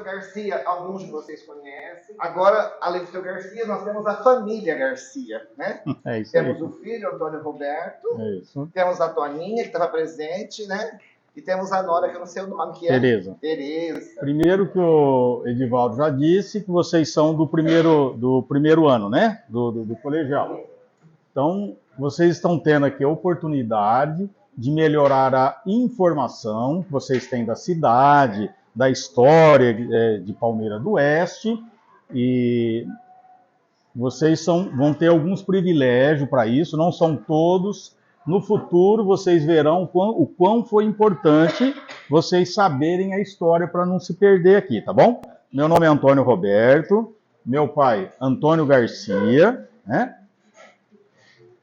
Garcia, alguns de vocês conhecem. Agora, além do seu Garcia, nós temos a família Garcia, né? É isso temos aí. o filho, Antônio Roberto. É isso. Temos a Toninha, que estava presente, né? E temos a Nora, que eu não sei o nome, que é... Tereza. Tereza. Primeiro que o Edivaldo já disse que vocês são do primeiro ano, né? Do colegial. Então, vocês estão tendo aqui a oportunidade de melhorar a informação que vocês têm da cidade, da história de Palmeira do Oeste, e vocês vão ter alguns privilégios para isso, não são todos. No futuro, vocês verão o quão foi importante vocês saberem a história para não se perder aqui, tá bom? Meu nome é Antônio Roberto, meu pai, Antônio Garcia, né?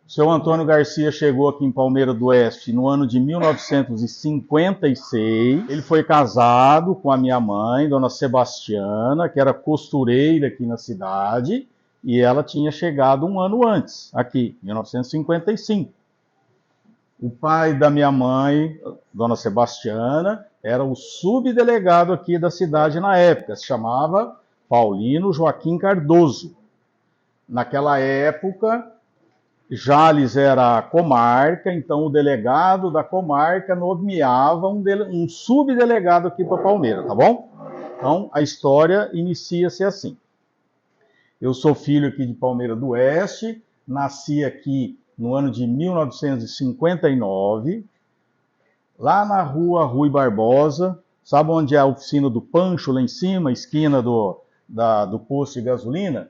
O seu Antônio Garcia chegou aqui em Palmeira do Oeste no ano de 1956. Ele foi casado com a minha mãe, Dona Sebastiana, que era costureira aqui na cidade, e ela tinha chegado um ano antes, aqui, em 1955. O pai da minha mãe, Dona Sebastiana, era o subdelegado aqui da cidade na época, se chamava Paulino Joaquim Cardoso. Naquela época, Jales era a comarca, então o delegado da comarca nomeava um subdelegado aqui para Palmeira, tá bom? Então, a história inicia-se assim. Eu sou filho aqui de Palmeira do Oeste, nasci aqui no ano de 1959, lá na rua Rui Barbosa, sabe onde é a oficina do Pancho, lá em cima, esquina do posto de gasolina?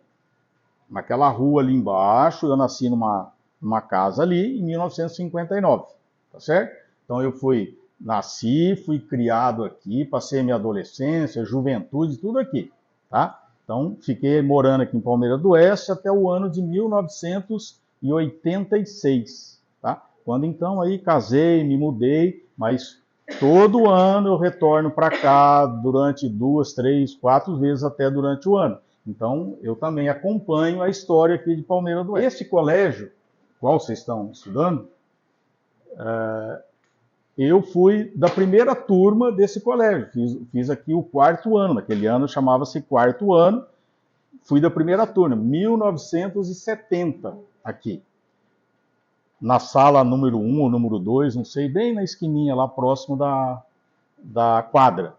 Naquela rua ali embaixo, eu nasci numa casa ali em 1959, tá certo? Então eu nasci, fui criado aqui, passei minha adolescência, juventude, tudo aqui, tá? Então fiquei morando aqui em Palmeira do Oeste até o ano de 1986, tá? Quando então aí casei, me mudei, mas todo ano eu retorno para cá durante 2, 3, 4 vezes até durante o ano. Então, eu também acompanho a história aqui de Palmeira do Oeste. Esse colégio, qual vocês estão estudando, eu fui da primeira turma desse colégio. Fiz aqui o 4º ano, naquele ano chamava-se 4º ano. Fui da primeira turma, 1970, aqui. Na sala número 1 ou número 2, não sei, bem na esquininha lá próximo da quadra.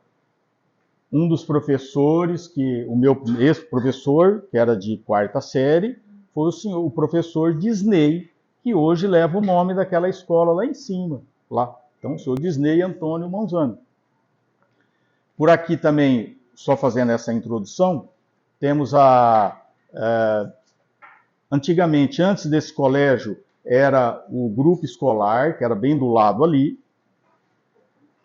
Um dos professores, o meu ex-professor, que era de 4ª série, foi o professor Disney, que hoje leva o nome daquela escola lá em cima. Lá. Então, o senhor Disney Antônio Monzano. Por aqui também, só fazendo essa introdução, temos antigamente, antes desse colégio, era o grupo escolar, que era bem do lado ali.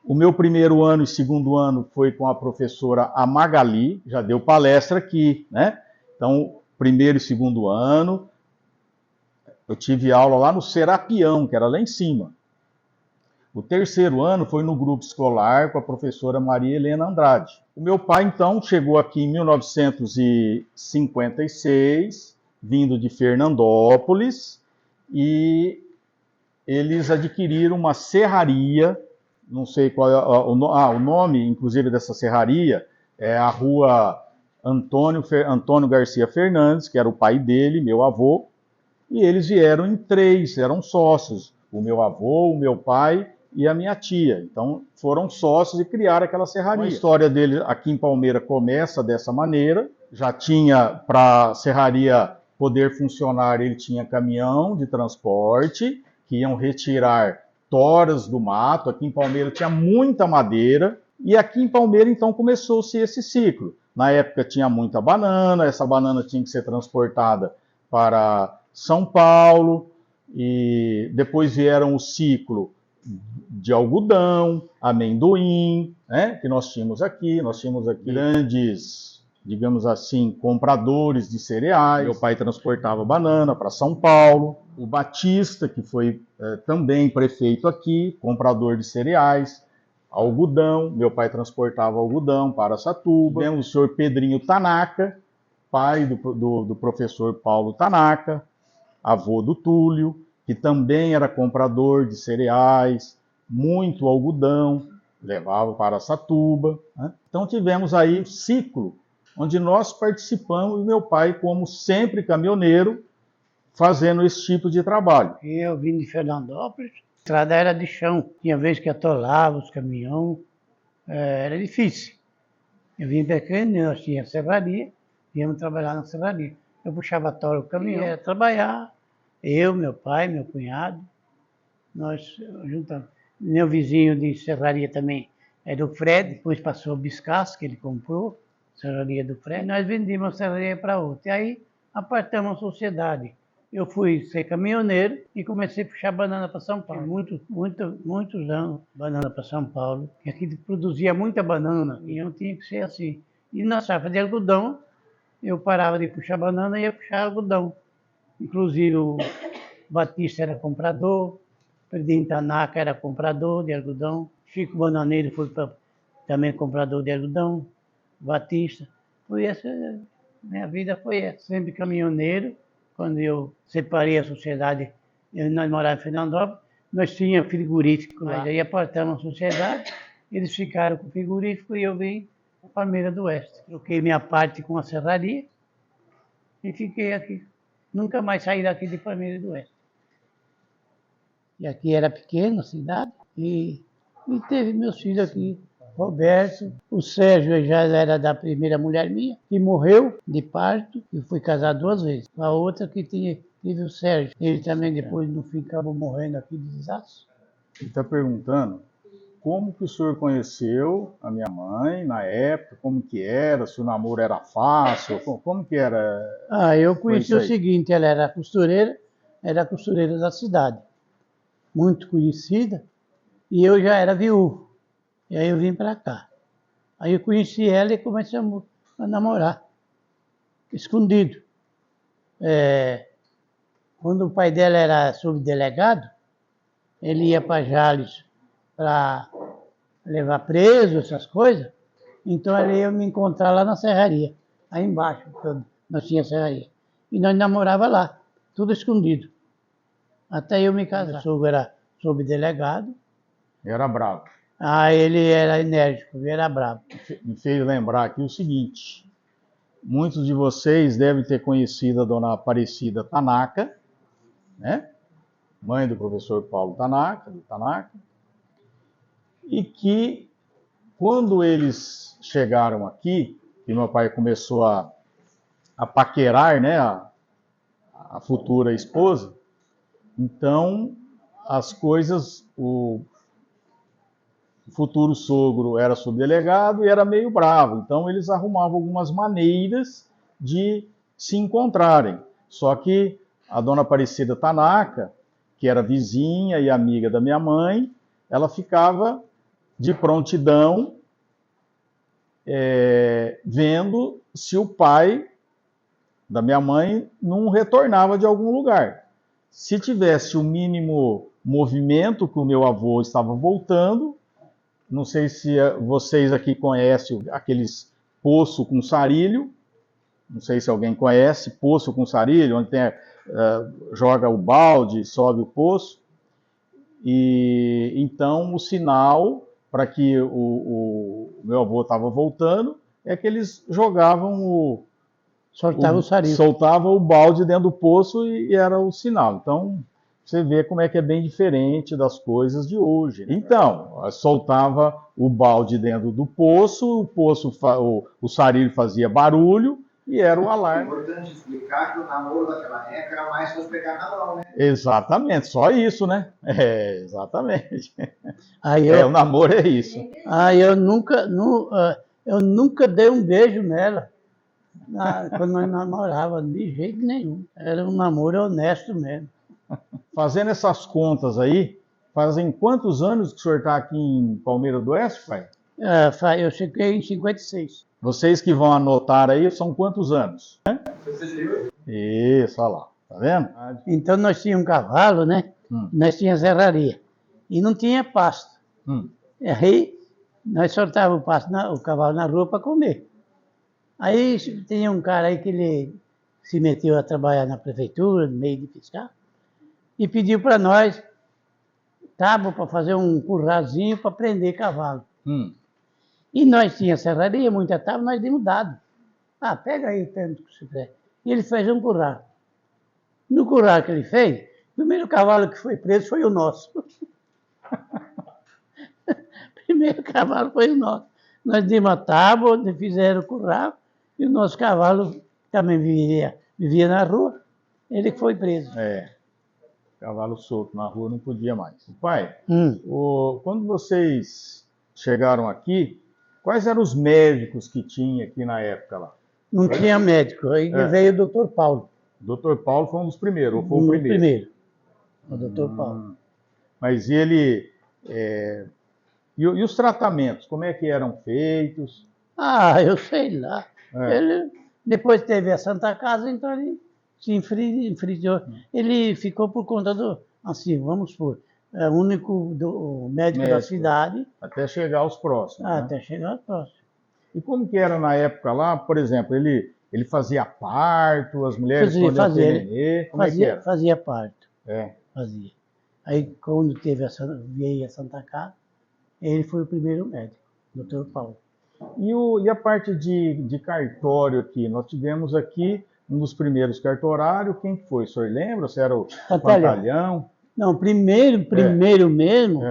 O meu primeiro ano e segundo ano foi com a professora Magali, já deu palestra aqui, né? Então, primeiro e segundo ano, eu tive aula lá no Serapião, que era lá em cima. O terceiro ano foi no grupo escolar com a professora Maria Helena Andrade. O meu pai, então, chegou aqui em 1956, vindo de Fernandópolis, e eles adquiriram uma serraria. Não sei qual é o nome, inclusive, dessa serraria, é a rua Antônio Garcia Fernandes, que era o pai dele, meu avô, e eles vieram em 3, eram sócios, o meu avô, o meu pai e a minha tia. Então, foram sócios e criaram aquela serraria. A história dele aqui em Palmeira começa dessa maneira, já tinha, para a serraria poder funcionar, ele tinha caminhão de transporte, que iam retirar toras do mato. Aqui em Palmeira tinha muita madeira, e aqui em Palmeira então começou-se esse ciclo. Na época tinha muita banana, essa banana tinha que ser transportada para São Paulo, e depois vieram o ciclo de algodão, amendoim, né, que nós tínhamos aqui grandes, digamos assim, compradores de cereais. Meu pai transportava banana para São Paulo. O Batista, que foi também prefeito aqui, comprador de cereais, algodão. Meu pai transportava algodão para Satuba. Tivemos o senhor Pedrinho Tanaka, pai do professor Paulo Tanaka, avô do Túlio, que também era comprador de cereais, muito algodão. levava para Araçatuba, né? Então tivemos aí um ciclo onde nós participamos, e meu pai, como sempre caminhoneiro, fazendo esse tipo de trabalho. Eu vim de Fernandópolis, a estrada era de chão, tinha vez que atolava os caminhões, era difícil. Eu vim pequeno, nós tínhamos serraria, íamos trabalhar na serraria. Eu puxava a tola do caminhão, ia trabalhar, eu, meu pai, meu cunhado, nós juntamos. Meu vizinho de serraria também era o Fred, depois passou o Biscas, que ele comprou, serraria do Fred, e nós vendíamos a serraria para outra. E aí apartamos a sociedade. Eu fui ser caminhoneiro e comecei a puxar banana para São Paulo. Muitos anos banana para São Paulo. E aqui produzia muita banana e eu tinha que ser assim. E na safra de algodão, eu parava de puxar banana e ia puxar algodão. Inclusive o Batista era comprador, Presidente Tanaka era comprador de algodão, Chico Bananeiro foi também comprador de algodão, Batista. Foi essa, minha vida foi essa. Sempre caminhoneiro. Quando eu separei a sociedade, nós morávamos em Fernandópolis, nós tínhamos frigorífico lá. Aí apartamos a sociedade, eles ficaram com o frigorífico e eu vim para Palmeira do Oeste. Troquei minha parte com a serraria e fiquei aqui. Nunca mais saí daqui de Palmeira do Oeste. E aqui era pequena a cidade e teve meus filhos aqui. Roberto, o Sérgio já era da primeira mulher minha, que morreu de parto, e fui casado 2 vezes. A outra que tive o Sérgio, ele também depois no fim acabou morrendo aqui de desastre. Ele está perguntando como que o senhor conheceu a minha mãe na época, como que era, se o namoro era fácil, como que era? Eu conheci o seguinte, ela era costureira da cidade, muito conhecida, e eu já era viúvo. E aí eu vim para cá. Aí eu conheci ela e começamos a namorar, escondido. Quando o pai dela era subdelegado, ele ia para Jales para levar preso, essas coisas. Então ele ia me encontrar lá na serraria, aí embaixo, nós tínhamos serraria. E nós namorava lá, tudo escondido. Até eu me casar. O sogro era subdelegado. Era bravo. Ele era enérgico, ele era bravo. Me fez lembrar aqui o seguinte: muitos de vocês devem ter conhecido a dona Aparecida Tanaka, né? Mãe do professor Paulo Tanaka, do Tanaka, e que quando eles chegaram aqui, que meu pai começou a paquerar, né, a futura esposa, então as coisas, o futuro sogro era subdelegado e era meio bravo, então eles arrumavam algumas maneiras de se encontrarem. Só que a dona Aparecida Tanaka, que era vizinha e amiga da minha mãe, ela ficava de prontidão vendo se o pai da minha mãe não retornava de algum lugar. Se tivesse o mínimo movimento que o meu avô estava voltando, não sei se vocês aqui conhecem aqueles poço com sarilho, não sei se alguém conhece, poço com sarilho, onde joga o balde, sobe o poço, e então o sinal para que o meu avô estava voltando é que eles jogavam soltavam o balde dentro do poço e era o sinal. Então você vê como é que é bem diferente das coisas de hoje. Então, soltava o balde dentro do poço, o sarilho fazia barulho e era o alarme. É importante explicar que o namoro daquela época era mais para pegar na mão, né? Exatamente, só isso, né? Exatamente. O namoro é isso. Eu nunca dei um beijo nela quando nós namorávamos, de jeito nenhum. Era um namoro honesto mesmo. Fazendo essas contas aí, fazem quantos anos que o senhor está aqui em Palmeira do Oeste, pai? Eu cheguei em 56. Vocês que vão anotar aí, são quantos anos? 68. Isso, olha lá, tá vendo? Então nós tínhamos um cavalo, né? Nós tínhamos serraria. E não tinha pasto. Aí nós soltávamos o cavalo na rua para comer. Aí tinha um cara aí que ele se meteu a trabalhar na prefeitura, no meio de fiscal, e pediu para nós tábua para fazer um curralzinho para prender cavalo. Hum. E nós tínhamos serraria, muita tábua, nós demos dado. Ah, pega aí o tanto que você quer. E ele fez um curral. No curral que ele fez, o primeiro cavalo que foi preso foi o nosso. O primeiro cavalo foi o nosso. Nós demos a tábua, fizeram o curral, e o nosso cavalo também vivia na rua, ele foi preso. É, cavalo solto na rua não podia mais. Pai, Hum. quando vocês chegaram aqui, quais eram os médicos que tinha aqui na época lá? Não tinha médico, aí veio o doutor Paulo. O Dr. Paulo foi um dos primeiros, ou foi o No primeiro? o doutor Paulo. Mas ele... E os tratamentos, como é que eram feitos? Ah, eu sei lá. É. Ele, depois teve a Santa Casa, então ele se enfriou. Ele ficou por conta do, assim, vamos supor, é o único médico da cidade, Até chegar aos próximos, né? até chegar ao próximo. E como que era na época lá, por exemplo, ele fazia parto, as mulheres escondiam nenê, como é que era? Fazia parto, É. fazia. Aí quando veio a Santa Casa, ele foi o primeiro médico, doutor Paulo. E a parte de cartório aqui? Nós tivemos aqui um dos primeiros cartorários, quem foi? O senhor lembra? Se era o Pantalhão? Não, primeiro mesmo,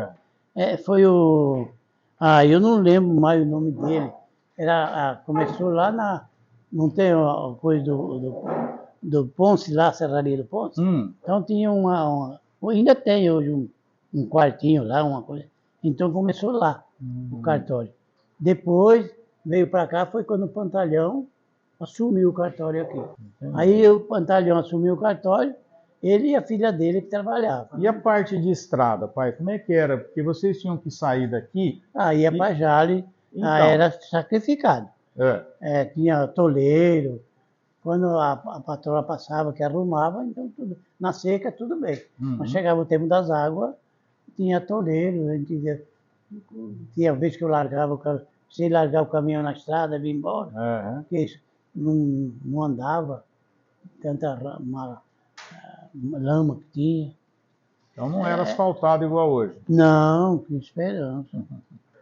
foi o... Ah, eu não lembro mais o nome dele. Começou lá não tem a coisa do Ponce lá, a Serraria do Ponce? Então tinha ainda tem hoje um quartinho lá, uma coisa. Então começou lá, o cartório. Depois veio para cá, foi quando o Pantalhão assumiu o cartório aqui. Aí o Pantalhão assumiu o cartório, ele e a filha dele que trabalhavam. E a parte de estrada, pai, como é que era? Porque vocês tinham que sair daqui... Aí ia para Jale, era sacrificado. Tinha toleiro, quando a patroa passava, que arrumava, então tudo, na seca tudo bem. Mas chegava o tempo das águas, tinha toleiro, a gente tinha vez que eu largava, sem largar o caminhão na estrada, vinha embora, porque não andava, tanta lama que tinha. Então não era asfaltado igual hoje. Não, que esperança.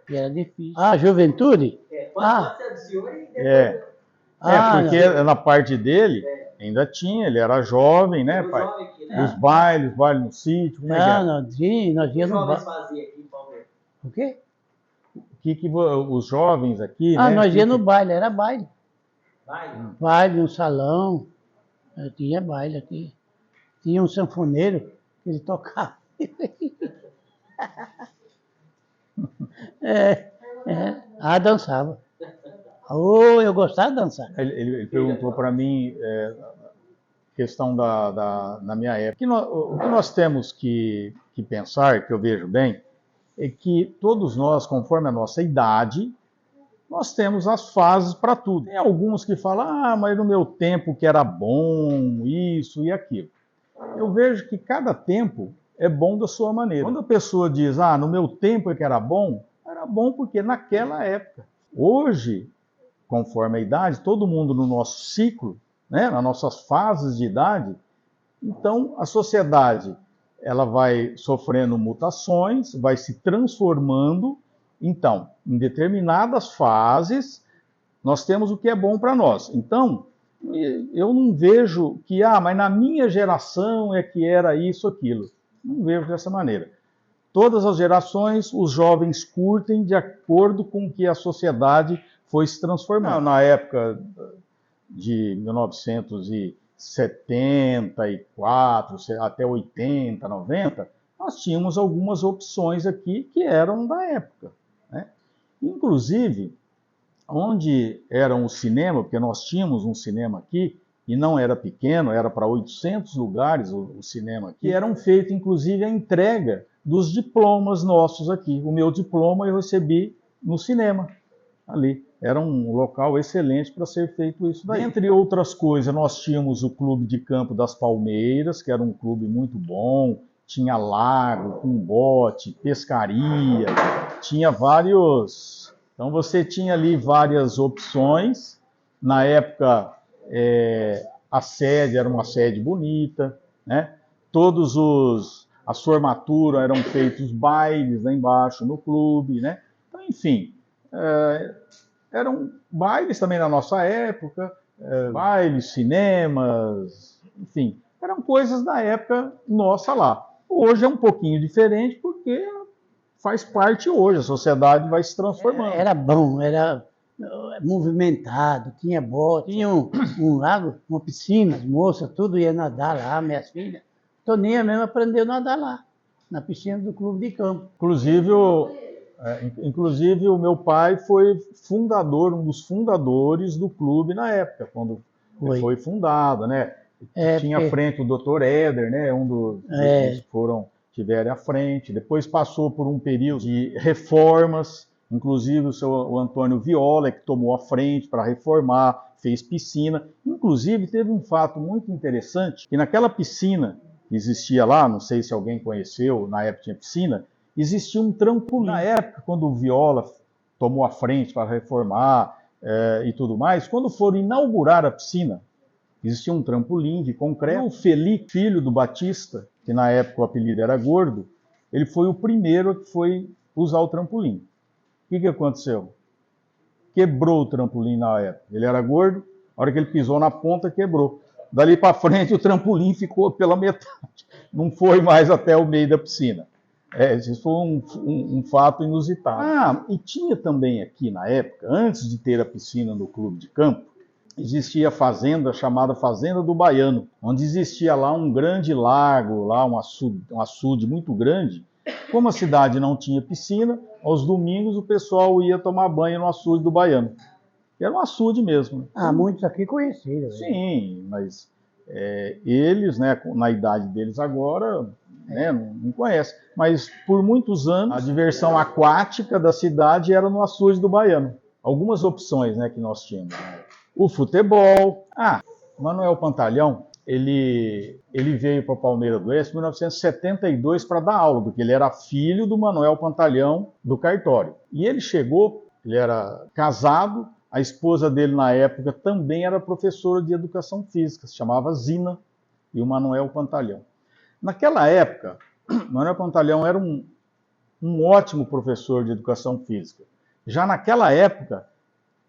E era difícil. Ah, juventude? Pode ser do senhor e depois... Porque na parte dele ainda tinha, ele era jovem, né, pai? Aqui, né? Os bailes, baile no sítio, como é que era? Nós íamos no jovens faziam aqui em Palmeiras? O quê? Os jovens aqui, né? Nós íamos no baile, era baile. Baile? Baile no salão, tinha baile aqui. Tinha um sanfoneiro que ele tocava. Dançava. Eu gostava de dançar. Ele perguntou para mim, questão na minha época. O que nós temos que pensar, que eu vejo bem, é que todos nós, conforme a nossa idade, nós temos as fases para tudo. Tem alguns que falam, mas no meu tempo que era bom, isso e aquilo. Eu vejo que cada tempo é bom da sua maneira. Quando a pessoa diz, no meu tempo é que era bom porque naquela época. Hoje, conforme a idade, todo mundo no nosso ciclo, né, nas nossas fases de idade, então a sociedade ela vai sofrendo mutações, vai se transformando. Então, em determinadas fases, nós temos o que é bom para nós. Então, eu não vejo que, mas na minha geração é que era isso, aquilo. Não vejo dessa maneira. Todas as gerações, os jovens curtem de acordo com o que a sociedade foi se transformando. Na época de 1974 até 80, 90, nós tínhamos algumas opções aqui que eram da época, né? Inclusive, onde era um cinema, porque nós tínhamos um cinema aqui, e não era pequeno, era para 800 lugares o cinema aqui, e eram feitos, inclusive, a entrega dos diplomas nossos aqui. O meu diploma eu recebi no cinema, ali. Era um local excelente para ser feito isso daí. Entre outras coisas, nós tínhamos o Clube de Campo das Palmeiras, que era um clube muito bom, tinha lago, com bote, pescaria, tinha vários... Então você tinha ali várias opções. Na época, a sede era uma sede bonita, né? As formaturas eram feitos bailes lá embaixo no clube, né? Então, enfim, eram bailes também na nossa época, bailes, cinemas, enfim, eram coisas da época nossa lá. Hoje é um pouquinho diferente porque faz parte hoje, a sociedade vai se transformando. Era bom, era movimentado, tinha bote, tinha um lago, uma piscina, as moças, tudo ia nadar lá, minhas filhas. Toninha mesmo aprendeu a nadar lá, na piscina do clube de campo. Inclusive o meu pai foi fundador, um dos fundadores do clube na época, quando foi fundado, né? Tinha à frente o Dr. Éder, né? Um dos que tiveram à frente. Depois passou por um período de reformas, inclusive o Antônio Viola, que tomou a frente para reformar, fez piscina. Inclusive teve um fato muito interessante, que naquela piscina que existia lá, não sei se alguém conheceu, na época tinha piscina, existia um trampolim. Na época, quando o Viola tomou a frente para reformar e tudo mais, quando foram inaugurar a piscina, existia um trampolim de concreto. O Felipe, filho do Batista, que na época o apelido era Gordo, ele foi o primeiro que foi usar o trampolim. O que aconteceu? Quebrou o trampolim na época. Ele era gordo, a hora que ele pisou na ponta, quebrou. Dali para frente, o trampolim ficou pela metade. Não foi mais até o meio da piscina. Isso foi um fato inusitado. E tinha também aqui na época, antes de ter a piscina no clube de campo, existia a fazenda chamada Fazenda do Baiano, onde existia lá um grande lago, lá um açude muito grande. Como a cidade não tinha piscina, aos domingos o pessoal ia tomar banho no açude do Baiano. Era um açude mesmo. Muitos aqui conheceram. Sim, mas eles, né, na idade deles agora, né, não conhecem. Mas por muitos anos, a diversão aquática da cidade era no açude do Baiano. Algumas opções, né, que nós tínhamos. O futebol. Manuel Pantalhão, ele veio para o Palmeiras do Oeste em 1972 para dar aula, porque ele era filho do Manuel Pantalhão do cartório. E ele chegou, ele era casado, a esposa dele na época também era professora de educação física, se chamava Zina, e o Manuel Pantalhão. Naquela época, Manuel Pantalhão era um ótimo professor de educação física. Já naquela época,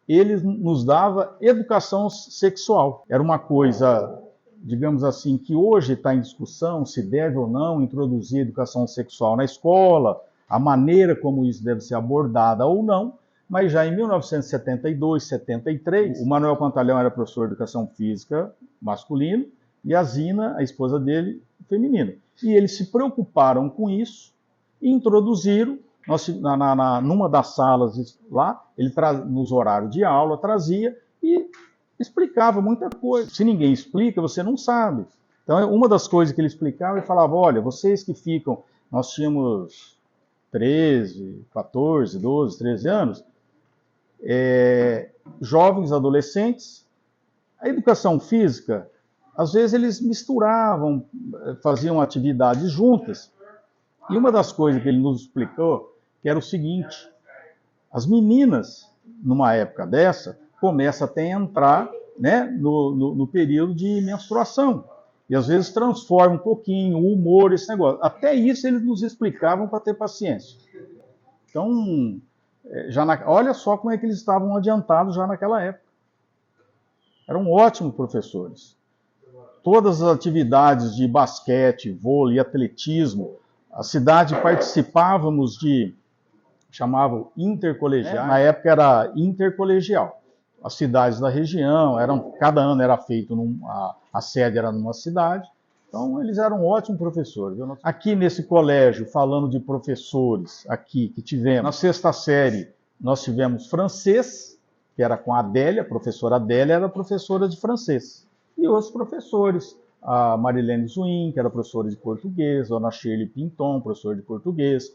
ele nos dava educação sexual. Era uma coisa, digamos assim, que hoje está em discussão, se deve ou não introduzir educação sexual na escola, a maneira como isso deve ser abordada ou não, mas já em 1972, 73, o Manuel Pantalhão era professor de educação física masculino e a Zina, a esposa dele, feminina. E eles se preocuparam com isso e introduziram, numa das salas lá, ele nos horários de aula trazia e explicava muita coisa. Se ninguém explica, você não sabe. Então, uma das coisas que ele explicava, ele falava, olha, vocês que ficam, nós tínhamos 13, 14, 12, 13 anos, jovens, adolescentes, a educação física, às vezes eles misturavam, faziam atividades juntas. E uma das coisas que ele nos explicou, que era o seguinte, as meninas, numa época dessa, começam até a entrar, né, no período de menstruação. E às vezes transforma um pouquinho o humor, esse negócio. Até isso eles nos explicavam para ter paciência. Então, olha só como é que eles estavam adiantados já naquela época. Eram ótimos professores. Todas as atividades de basquete, vôlei, atletismo, a cidade participávamos chamavam intercolegial, na época era intercolegial. As cidades da região, cada ano era feito, a sede era numa cidade, então eles eram ótimos professores. Aqui nesse colégio, falando de professores, aqui que tivemos, na sexta série, nós tivemos francês, que era com a Adélia, a professora Adélia era professora de francês, e outros professores, a Marilene Zuin, que era professora de português, a Dona Shirley Pinton, professora de português,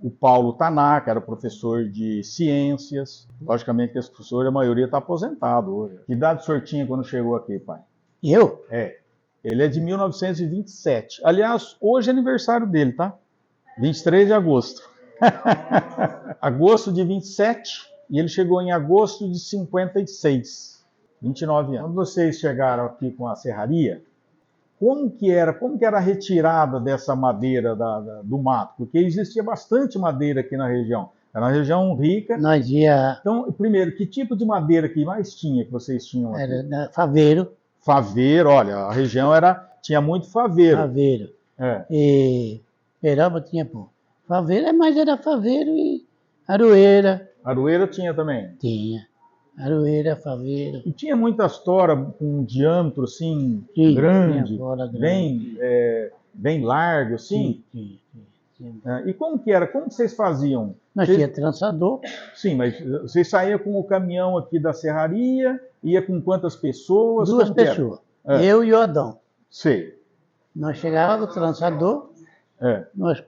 o Paulo Tanaka, era professor de ciências. Logicamente que esse professor, a maioria está aposentado hoje. Que idade o senhor tinha quando chegou aqui, pai? Eu? Ele é de 1927. Aliás, hoje é aniversário dele, tá? 23 de agosto. Agosto de 27, e ele chegou em agosto de 56. 29 anos. Quando vocês chegaram aqui com a serraria, como que era a retirada dessa madeira do mato? Porque existia bastante madeira aqui na região. Era uma região rica. Nós ia, Então, primeiro, que tipo de madeira que mais tinha, que vocês tinham aqui? era da Faveiro, Faveiro, olha, a região tinha muito faveiro. Faveiro. É. E Peroba tinha pouco. Faveiro, mas era Faveiro e Aroeira. Aroeira tinha também. Tinha. Aroeira, Faveiro. E tinha muitas toras com um diâmetro assim, Sim, grande, tinha tora grande. bem largo, assim. Sim. E como que era? Como que vocês faziam? Nós Vocês- tinha trançador, Sim, mas vocês saíam com o caminhão aqui da serraria, ia com quantas pessoas? duas Como que era? pessoas. É. Eu e o Adão. Sei. Nós chegávamos com o trançador, É. nós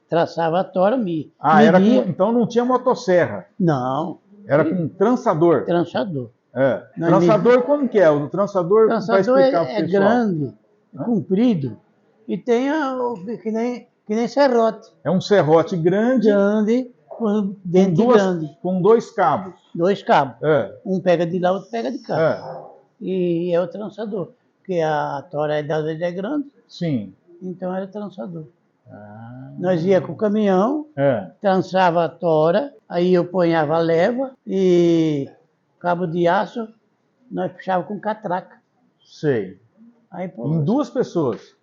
traçava a tora, Era media. então não tinha motosserra, Não, era com trançador. trançador. É. Nós Trançador como que é? O trançador, O vai trançador explicar pro é pessoal. grande, Hã? comprido, e tem que nem serrote. É um serrote grande, Grande, com dente grande. com dois cabos. 2 cabos. É. Um pega de lá, outro pega de cá. É. E é o trançador. Porque a tora às vezes é grande, Sim. então era trançador. Ah. Nós ia com o caminhão, É. trançava a tora, aí eu ponhava a leva e cabo de aço, nós puxava com catraca. Sei. Aí, pô, Em duas pessoas.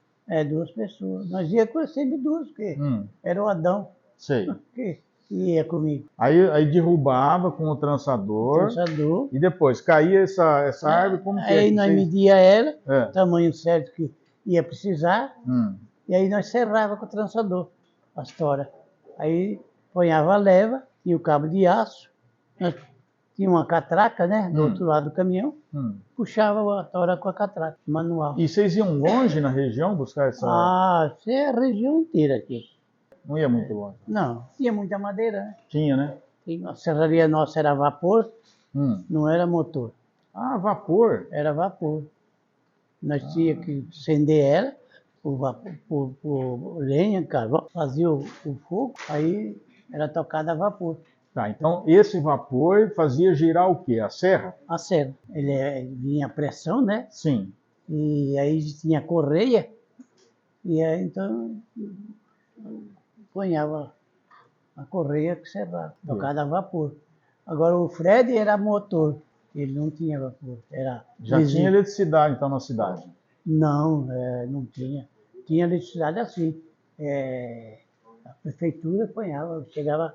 duas pessoas. Nós ia com sempre duas, porque era o Adão Sei. que ia comigo. Aí derrubava com o trançador. Trançador. E depois caía essa árvore, como que é? Aí que nós vocês- media ela, É. tamanho certo que ia precisar, e aí nós serrava com o trançador as toras. Aí ponhava a leva e o cabo de aço, nós tinha uma catraca, né, do outro lado do caminhão, puxava a tora com a catraca, manual. E vocês iam longe na região buscar essa. Isso é a região inteira aqui. Não ia muito longe. Não, tinha muita madeira, né? Tinha, né? A serraria nossa era vapor, não era motor, Ah, vapor. era vapor. Nós tínhamos que acender ela, o vapor, por lenha, carvão, fazia o fogo, aí era tocada a vapor. Tá, então esse vapor fazia girar o quê? A serra? A serra. Vinha a pressão, né? Sim. E aí tinha correia, e aí então ponhava a correia que serrava, tocada a vapor. Agora o Fred era motor, ele não tinha vapor, era Já vizinho. tinha eletricidade então na cidade. Não, não tinha. Tinha eletricidade assim. A prefeitura ponhava, chegava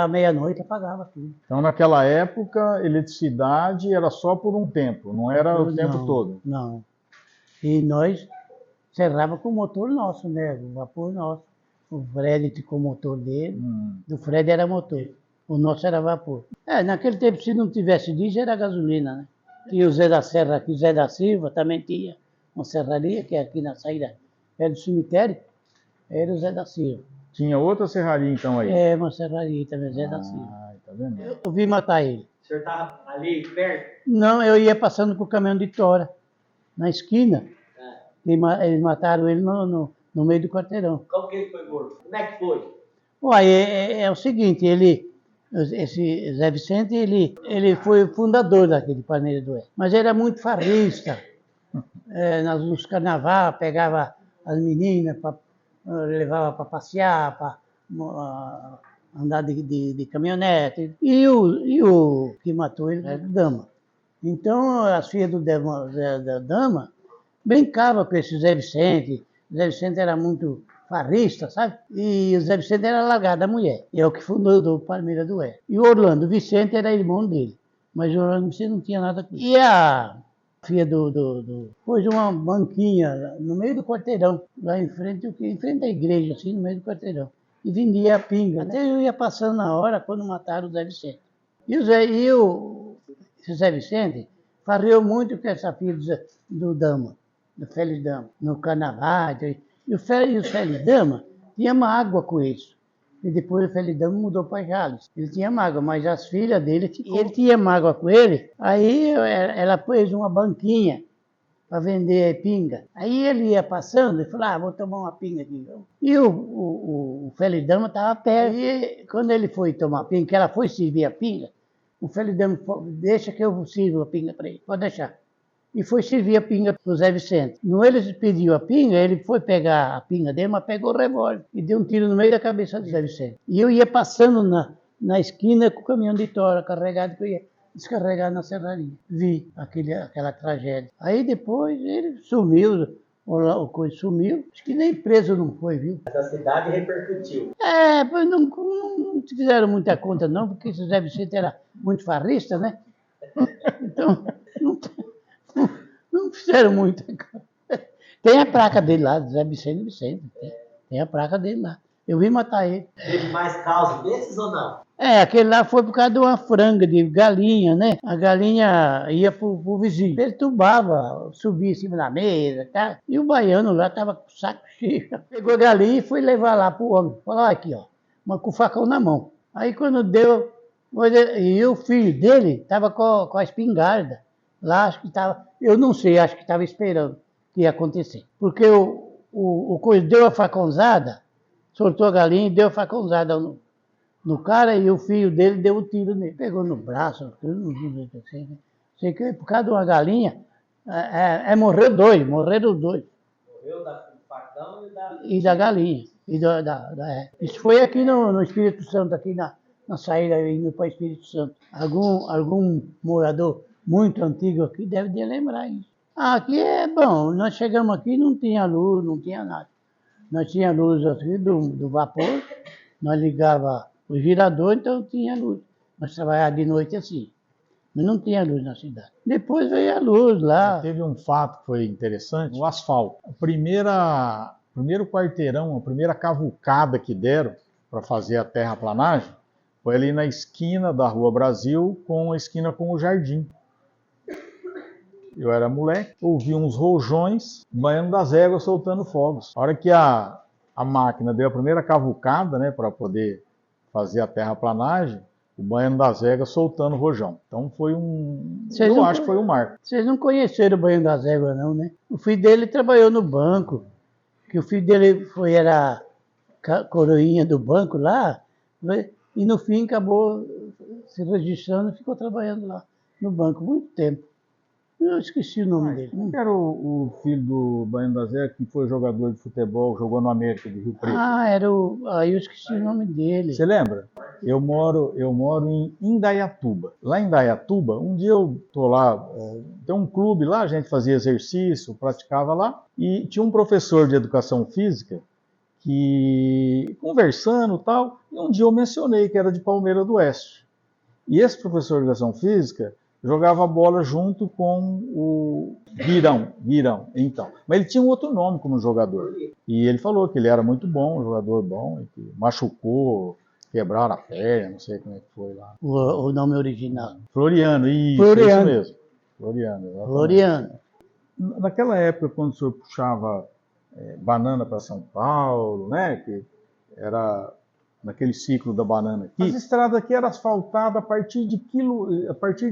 meia-noite e apagava tudo. Então naquela época, eletricidade era só por um tempo, não era o tempo Não, todo. Não. E nós serrava com o motor nosso, né? O vapor nosso. O Fred com o motor dele. Do Fred era motor. O nosso era vapor. Naquele tempo, se não tivesse diesel, era gasolina, né? Tinha o Zé da Serra aqui, o Zé da Silva também tinha uma serraria, que é aqui na saída perto do cemitério. Era o Zé da Silva. Tinha outra serraria então aí. Uma serraria também, Zé da Silva. Tá vendo? Eu vi matar ele. O senhor estava ali perto? Não, eu ia passando com o caminhão de tora, na esquina. Eles mataram ele no meio do quarteirão. Como que ele foi morto? Como é que foi? Uai, é o seguinte, esse Zé Vicente, ele foi o fundador daquele Parmeira do Oeste. Mas ele era muito farrista. Nos carnaval, pegava as meninas, levava para passear, para andar de caminhonete. E o que matou ele era o Dama. Então, as filhas da Dama brincavam com esse Zé Vicente. O Zé Vicente era muito farrista, sabe? E o Zé Vicente era largado da mulher. É o que fundou o Palmeira do Oeste. E o Orlando Vicente era irmão dele. Mas o Orlando Vicente não tinha nada com isso. E a filha pôs uma banquinha no meio do quarteirão, lá em frente à igreja, assim, no meio do quarteirão. E vendia a pinga. Até eu ia passando na hora quando mataram o Zé Vicente. Esse Zé Vicente farreou muito com essa filha do Dama, do Félix Dama, no carnaval. E o Félix Dama tinha mágoa com isso. E depois o Félix Dama mudou para Jales. Ele tinha mágoa, mas as filhas dele, ele tinha mágoa com ele. Aí ela pôs uma banquinha para vender pinga. Aí ele ia passando e falou, vou tomar uma pinga aqui. E o Félix Dama estava perto. E quando ele foi tomar pinga, que ela foi servir a pinga, o Félix Dama falou, deixa que eu sirvo a pinga para ele, pode deixar. E foi servir a pinga para o Zé Vicente. No ele pediu a pinga, ele foi pegar a pinga dele, mas pegou o revólver e deu um tiro no meio da cabeça do Zé Vicente. E eu ia passando na esquina com o caminhão de tora carregado que eu ia descarregar na serraria. Vi aquela tragédia. Aí depois ele sumiu, o coisa sumiu. Acho que nem preso não foi, viu? Mas a cidade repercutiu. Pois não fizeram muita conta não, porque José Vicente era muito farrista, né? Então, não fizeram muita coisa. Tem a placa dele lá, José Vicente. Tem a placa dele lá. Eu vim matar ele. Teve mais casos desses ou não? Aquele lá foi por causa de uma franga de galinha, né? A galinha ia pro vizinho. Perturbava, subia em cima da mesa, tá? E o baiano lá tava com o saco cheio. Pegou a galinha e foi levar lá pro homem. Falou, aqui, ó, mas com o facão na mão. Aí quando deu, e o filho dele tava com a espingarda. Lá acho que tava, eu não sei, acho que tava esperando que ia acontecer. Porque o coisa deu a facãozada, soltou a galinha e deu a facãozada no cara e o filho dele deu um tiro nele. Pegou no braço, eu não sei. Sei que por causa de uma galinha, morreram dois. Morreu do facão E da galinha. Isso foi aqui no Espírito Santo, aqui na saída indo para o Espírito Santo. Algum morador muito antigo aqui deve de lembrar isso. Aqui é bom, nós chegamos aqui não tinha luz, não tinha nada. Nós tinha luz aqui do vapor, nós ligava o girador, então tinha luz. Nós trabalhávamos de noite assim, mas não tinha luz na cidade. Depois veio a luz lá. Teve um fato que foi interessante, o asfalto. O primeiro quarteirão, a primeira cavucada que deram para fazer a terraplanagem foi ali na esquina da Rua Brasil, com a esquina com o Jardim. Eu era moleque, ouvi uns rojões, Baiano das Éguas soltando fogos. A hora que a máquina deu a primeira cavucada, né, para poder fazer a terraplanagem, o Baiano das Éguas soltando rojão. Então foi acho que foi um marco. Vocês não conheceram o Baiano das Éguas não, né? O filho dele trabalhou no banco, que o filho dele era coroinha do banco lá, né? E no fim acabou se registrando e ficou trabalhando lá no banco muito tempo. Eu esqueci o nome dele. Quem era o filho do Baiano das Éguas que foi jogador de futebol, jogou no América de Rio Preto? Eu esqueci o nome dele. Você lembra? Eu moro em Indaiatuba. Lá em Indaiatuba, um dia eu tô lá, tem um clube lá, a gente fazia exercício, praticava lá, e tinha um professor de educação física que, conversando e tal, e um dia eu mencionei que era de Palmeira do Oeste. E esse professor de educação física jogava bola junto com o Virão, então. Mas ele tinha um outro nome como jogador. E ele falou que ele era muito bom, um jogador bom, e que machucou, quebraram a perna, não sei como é que foi lá. O nome original. Floriano, isso mesmo. Floriano. Naquela época, quando o senhor puxava banana para São Paulo, né, que era naquele ciclo da banana aqui, as estradas aqui eram asfaltadas a partir de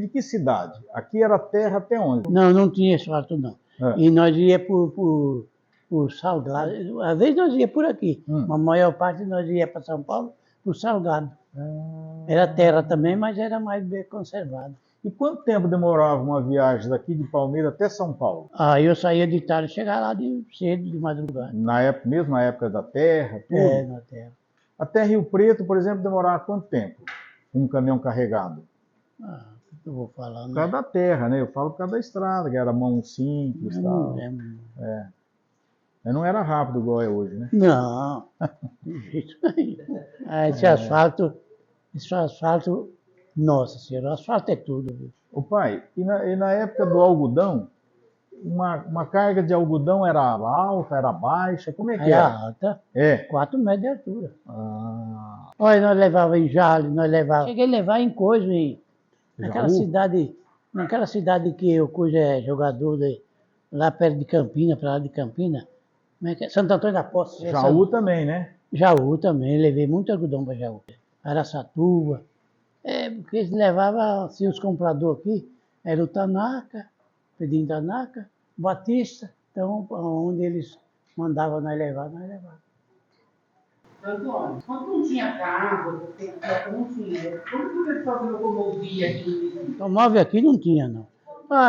que cidade? Aqui era terra até onde? Não tinha asfalto não. E nós ia por Salgado. Às vezes nós ia por aqui, mas a maior parte nós ia para São Paulo por Salgado. Era terra também, mas era mais bem conservado. E quanto tempo demorava uma viagem daqui de Palmeira até São Paulo? Eu saía de tarde e chegava lá cedo, de madrugada. Mesmo na época da terra? Tudo? Na terra. Até Rio Preto, por exemplo, demorava quanto tempo? Um caminhão carregado? O que eu vou falar? Por causa da terra, né? Eu falo por causa da estrada, que era mão simples e tal. Não lembro. Mas não era rápido igual é hoje, né? Não, de jeito nenhum. Esse asfalto, nossa senhora, o asfalto é tudo. Viu? Ô pai, e na época do algodão, uma carga de algodão era alta, era baixa? Como é que era? Era alta, 4 metros de altura. Olha, nós levava em Jales, cheguei a levar em coisa, naquela cidade que o coisa é jogador, lá perto de Campina, para lá de Campina, Santo Antônio da Poça. Jaú também, né? Jaú também, levei muito algodão para Jaú. Araçatuba, porque eles levavam, assim, os compradores aqui, era o Tanaka, Pedrinho Tanaka, Batista, então, onde eles mandavam nós levar, nós levávamos. Antônio, quando não tinha carro, não tinha, como que o pessoal se locomovia aqui? Automóvel aqui não tinha, não.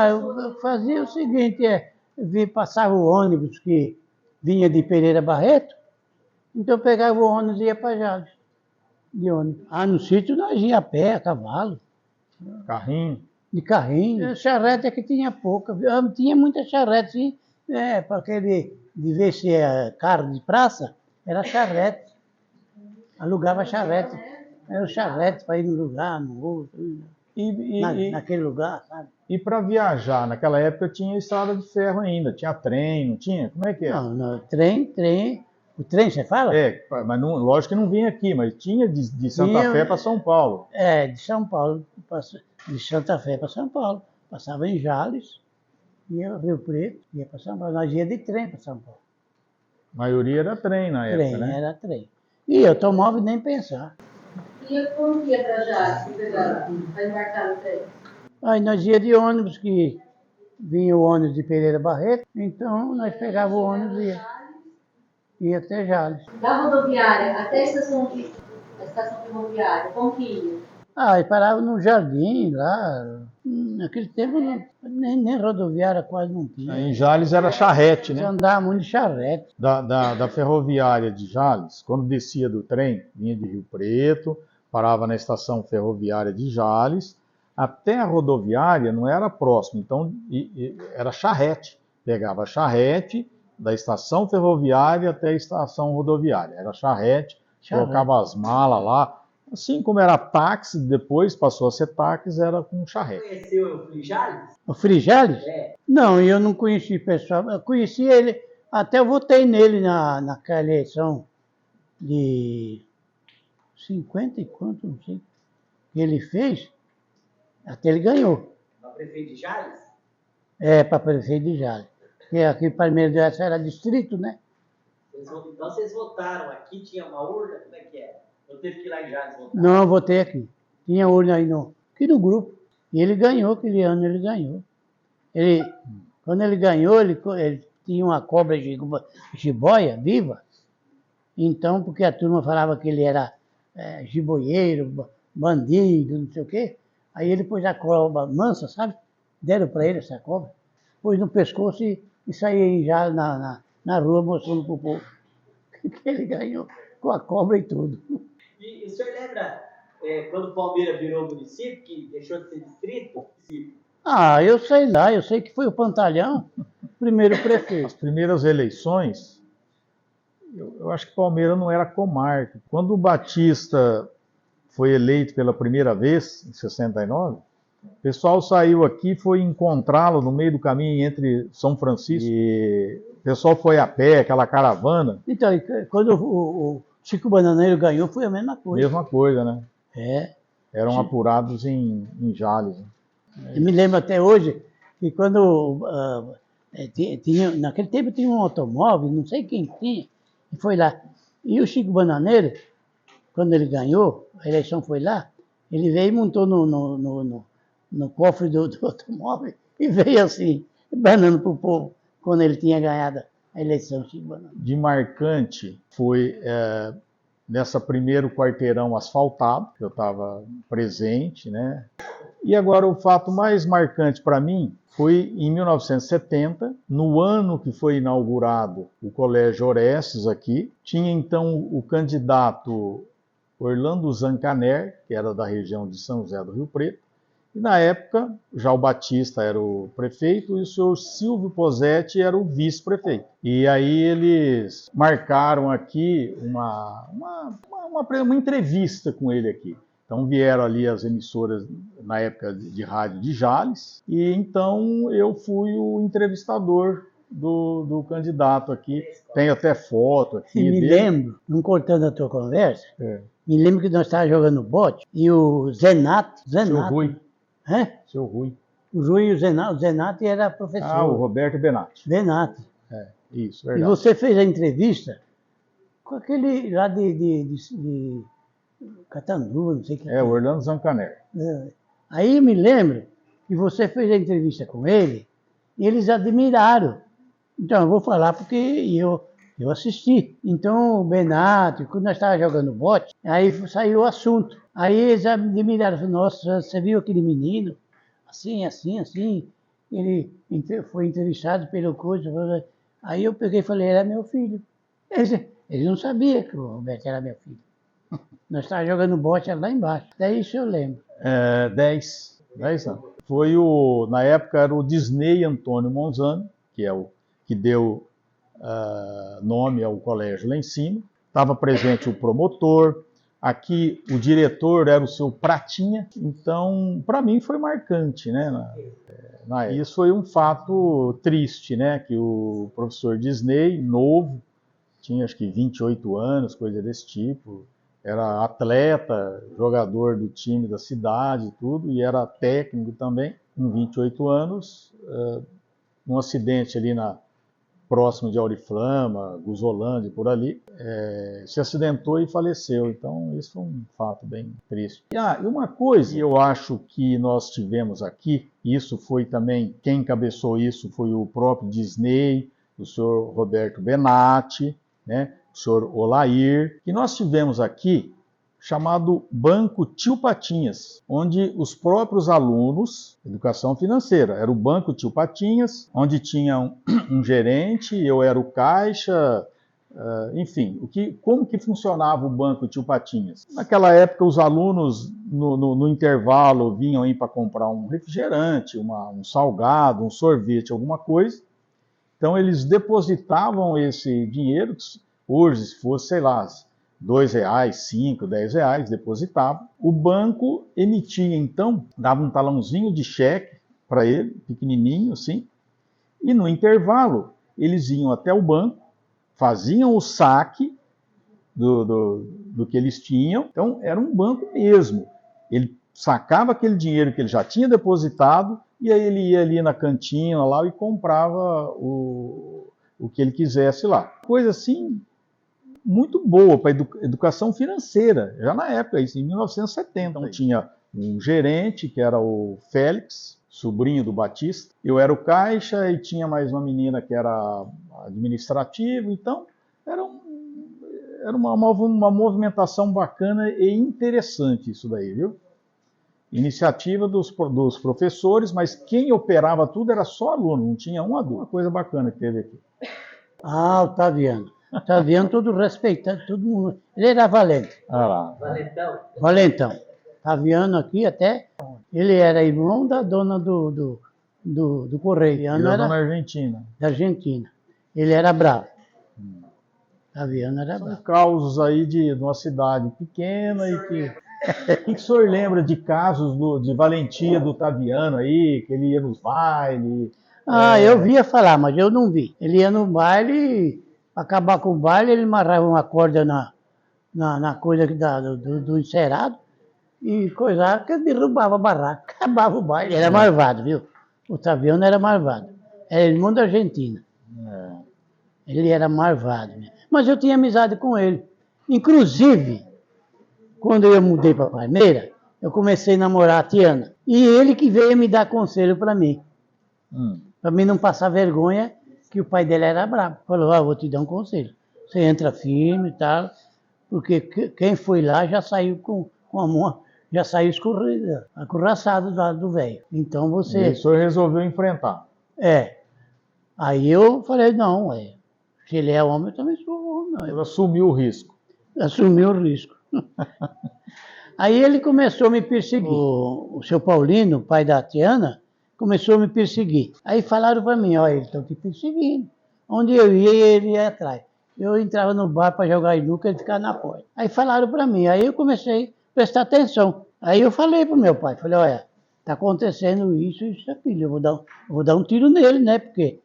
Eu fazia o seguinte, passava o ônibus que vinha de Pereira Barreto, então eu pegava o ônibus e ia para Jales. De ônibus. Ah, no sítio nós ia a pé, a cavalo, Carrinho. de carrinho. Charrete é que tinha pouca. Tinha muita charrete, sim. Para aquele, de ver se é carro de praça, era charrete. Alugava charrete. Era o charrete para ir num lugar, no outro. Naquele lugar, sabe? E para viajar, naquela época tinha estrada de ferro ainda, tinha trem, não tinha? Como é que é? Não, trem. O trem, você fala? É, mas não, lógico que não vinha aqui, mas tinha de Santa Tinha. Fé para São Paulo. É, de São Paulo, de Santa Fé para São Paulo. Passava em Jales, ia Rio Preto, ia para São Paulo. Nós ia de trem para São Paulo. A maioria era trem na época, Trem, né? era trem. E automóvel nem pensar. E como que ia pra Jales, para embarcar no trem? Aí nós ia de ônibus, que vinha o ônibus de Pereira Barreto, então nós pegava o ônibus e ia até Jales. Da rodoviária até a estação ferroviária, como que ia? Ah, e parava no jardim lá. Naquele tempo nem rodoviária quase não tinha. Em Jales era charrete, Você né? andava muito de charrete. Da ferroviária de Jales, quando descia do trem, vinha de Rio Preto, parava na estação ferroviária de Jales, até a rodoviária não era próximo, então era charrete. Pegava a charrete da estação ferroviária até a estação rodoviária. Era charrete, colocava as malas lá. Assim como era táxi, depois passou a ser táxi, era com charrete. Conheceu o Frijales? O Frijales? É. Não, eu não conheci pessoal. Eu conheci ele, até eu votei nele naquela eleição de 50 e quanto, não sei, que ele fez, até ele ganhou. Para prefeito de Jales? É, para prefeito de Jales. Porque aqui para Palmeiras dessa era distrito, né? Então vocês votaram aqui, tinha uma urna, como é que era? Eu teve que ir lá em Jales votar? Não, eu votei aqui. Tinha urna aí aqui no grupo. E ele ganhou, aquele ano ele ganhou. Quando ele ganhou, ele tinha uma cobra jiboia viva. Então, porque a turma falava que ele era jiboieiro, bandido, não sei o quê. Aí ele pôs a cobra mansa, sabe? Deram para ele essa cobra. Pôs no pescoço e saía já na rua mostrando para o povo que ele ganhou com a cobra e tudo. E o senhor lembra quando o Palmeiras virou município, que deixou de ser distrito? Ah, eu sei lá, eu sei que foi o Pantalhão, primeiro prefeito. As primeiras eleições, eu acho que Palmeira não era comarca. Quando o Batista foi eleito pela primeira vez, em 69, o pessoal saiu aqui e foi encontrá-lo no meio do caminho entre São Francisco e o pessoal foi a pé, aquela caravana. Então, quando o Chico Bananeiro ganhou, foi a mesma coisa. Mesma coisa, né? É. Eram apurados em Jales. Né? Eu me lembro até hoje que quando naquele tempo tinha um automóvel, não sei quem tinha, e foi lá. E o Chico Bananeiro, quando ele ganhou, a eleição foi lá, ele veio e montou no cofre do automóvel e veio assim, banando para o povo, quando ele tinha ganhado a eleição, Chico Bananeiro. De marcante foi nessa primeiro quarteirão asfaltado, que eu estava presente, né? E agora o fato mais marcante para mim foi em 1970, no ano que foi inaugurado o Colégio Orestes aqui, tinha então o candidato Orlando Zancaner, que era da região de São José do Rio Preto, e na época já o Batista era o prefeito e o senhor Silvio Posetti era o vice-prefeito. E aí eles marcaram aqui uma entrevista com ele aqui. Então vieram ali as emissoras na época de rádio de Jales, e então eu fui o entrevistador do candidato aqui. Tem até foto aqui. E me lembro, não cortando a tua conversa, me lembro que nós estávamos jogando bote e o Zenato. Seu Rui. Seu Rui. O Rui e o Zenati era professor. Ah, o Roberto Benatti. Benatti. Isso, verdade. E você fez a entrevista com aquele lá de Catanduva, não sei o que. O Orlando Zancaner. Aí eu me lembro que você fez a entrevista com ele e eles admiraram. Então, eu vou falar porque eu assisti. Então, o Benatti, quando nós estávamos jogando bote, aí saiu o assunto. Aí eles admiraram, falaram, nossa, você viu aquele menino? Assim, assim, assim. Ele foi entrevistado pelo coisa. Aí eu peguei e falei, era meu filho. Eles não sabiam que o Roberto era meu filho. Nós estávamos jogando bote lá embaixo. Daí isso eu lembro. 10 anos. Na época era o Disney Antônio Monzano, que é o que deu nome ao colégio lá em cima. Estava presente o promotor. Aqui o diretor era o seu Pratinha. Então, para mim foi marcante, né? Isso foi um fato triste, né? Que o professor Disney, novo, tinha acho que 28 anos, coisa desse tipo. Era atleta, jogador do time da cidade e tudo, e era técnico também, com 28 anos, num acidente ali próximo de Auriflama, Guzolândia, por ali, se acidentou e faleceu. Então, isso foi um fato bem triste. E uma coisa que eu acho que nós tivemos aqui, isso foi também, quem encabeçou isso foi o próprio Disney, o senhor Roberto Benatti, né? O senhor Olair, que nós tivemos aqui, chamado Banco Tio Patinhas, onde os próprios alunos, educação financeira, era o Banco Tio Patinhas, onde tinha um gerente, eu era o caixa, enfim, como que funcionava o Banco Tio Patinhas? Naquela época, os alunos, no intervalo, vinham aí para comprar um refrigerante, um salgado, um sorvete, alguma coisa. Então, eles depositavam esse dinheiro, hoje, se fosse, sei lá, R$2, 5, R$10, depositavam. O banco emitia, então, dava um talãozinho de cheque para ele, pequenininho assim, e no intervalo, eles iam até o banco, faziam o saque do que eles tinham. Então, era um banco mesmo. Ele sacava aquele dinheiro que ele já tinha depositado, e aí ele ia ali na cantina lá e comprava o que ele quisesse lá. Coisa assim, muito boa para a educação financeira, já na época, isso em 1970. Então, tinha um gerente, que era o Félix, sobrinho do Batista. Eu era o caixa e tinha mais uma menina que era administrativa. Então, era uma movimentação bacana e interessante isso daí, viu? Iniciativa dos professores, mas quem operava tudo era só aluno, não tinha um adulto. Uma coisa bacana que teve aqui. Ah, o Taviano. O Taviano, todo respeitando, todo mundo. Ele era valente. Ah lá. Valentão. Valentão. Taviano aqui até, ele era irmão da dona do Correio. Ele era dona Argentina. Da Argentina. Ele era bravo. Taviano era São bravo. causos aí de uma cidade pequena e que... O que o senhor lembra de casos de valentia do Taviano aí, que ele ia nos bailes? Eu via falar, mas eu não vi. Ele ia no baile, acabar com o baile, ele amarrava uma corda na coisa do encerado e coisava, que derrubava a barraca, acabava o baile. Era marvado, viu? O Taviano era marvado. Era irmão da Argentina. Ele era marvado, né? Mas eu tinha amizade com ele. Inclusive, quando eu mudei para Palmeira, eu comecei a namorar a Tiana. E ele que veio me dar conselho para mim. Para mim não passar vergonha, que o pai dele era bravo. Falou, vou te dar um conselho. Você entra firme e tal, porque quem foi lá já saiu com a mão, já saiu escorrido, acurraçado do velho. Então você... E o senhor resolveu enfrentar. Aí eu falei, não, se ele é homem, eu também sou homem. Ele assumiu o risco. Assumiu o risco. Aí ele começou a me perseguir. O seu Paulino, pai da Tiana, começou a me perseguir. Aí falaram para mim, eles estão te perseguindo. Onde eu ia, ele ia atrás. Eu entrava no bar para jogar inuca, ele ficava na porta. Aí falaram para mim, aí eu comecei a prestar atenção. Aí eu falei para o meu pai, falei, olha, está acontecendo isso, aquilo, eu vou dar um tiro nele, né, porque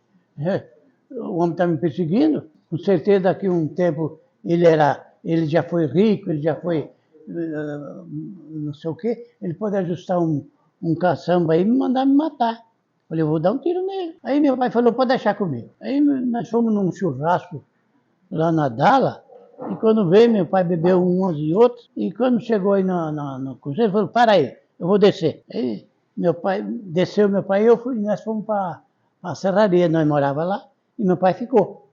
o homem está me perseguindo. Com certeza daqui a um tempo ele já foi rico, ele já foi não sei o quê, ele pode ajustar um caçamba aí e me mandar me matar. Falei, eu vou dar um tiro nele. Aí meu pai falou, pode deixar comigo. Aí nós fomos num churrasco lá na Dala, e quando veio, meu pai bebeu uns e outros, e quando chegou aí no cruzeiro, ele falou, para aí, eu vou descer. Aí meu pai desceu, e nós fomos para a serraria, nós morava lá, e meu pai ficou.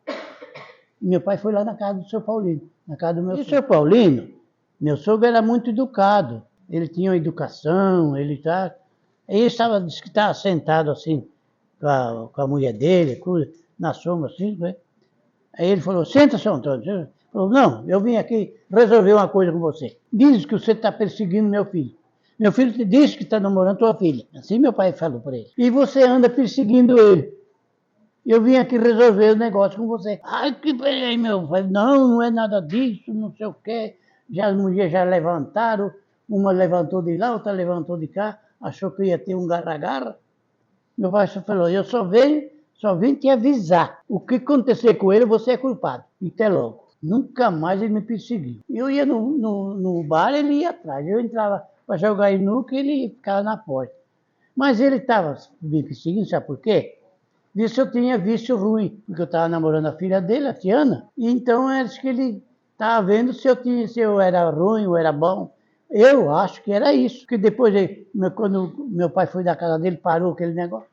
E meu pai foi lá na casa do seu Paulino, na casa do meu sogro. E o seu Paulino, meu sogro era muito educado, ele tinha uma educação, ele disse que estava sentado assim, com a mulher dele, na sombra assim, né? Aí ele falou, senta, seu Antônio. Falou, não, eu vim aqui resolver uma coisa com você. Diz que você está perseguindo meu filho. Meu filho te disse que está namorando tua filha. Assim meu pai falou para ele. E você anda perseguindo ele. Eu vim aqui resolver o negócio com você. Ai, que bem, meu. Falei, não, não é nada disso, não sei o quê. Já, as mulheres já levantaram, uma levantou de lá, outra levantou de cá, achou que ia ter um garra-garra. Meu pai só falou, eu só vim te avisar. O que acontecer com ele, você é culpado. E até logo. Nunca mais ele me perseguiu. Eu ia no bar, ele ia atrás. Eu entrava para jogar sinuca e ele ficava na porta. Mas ele estava me perseguindo, sabe por quê? Disse que eu tinha vício ruim, porque eu estava namorando a filha dele, a Tiana. Então, acho que ele estava vendo se eu era ruim ou era bom. Eu acho que era isso. Porque depois, quando meu pai foi da casa dele, parou aquele negócio.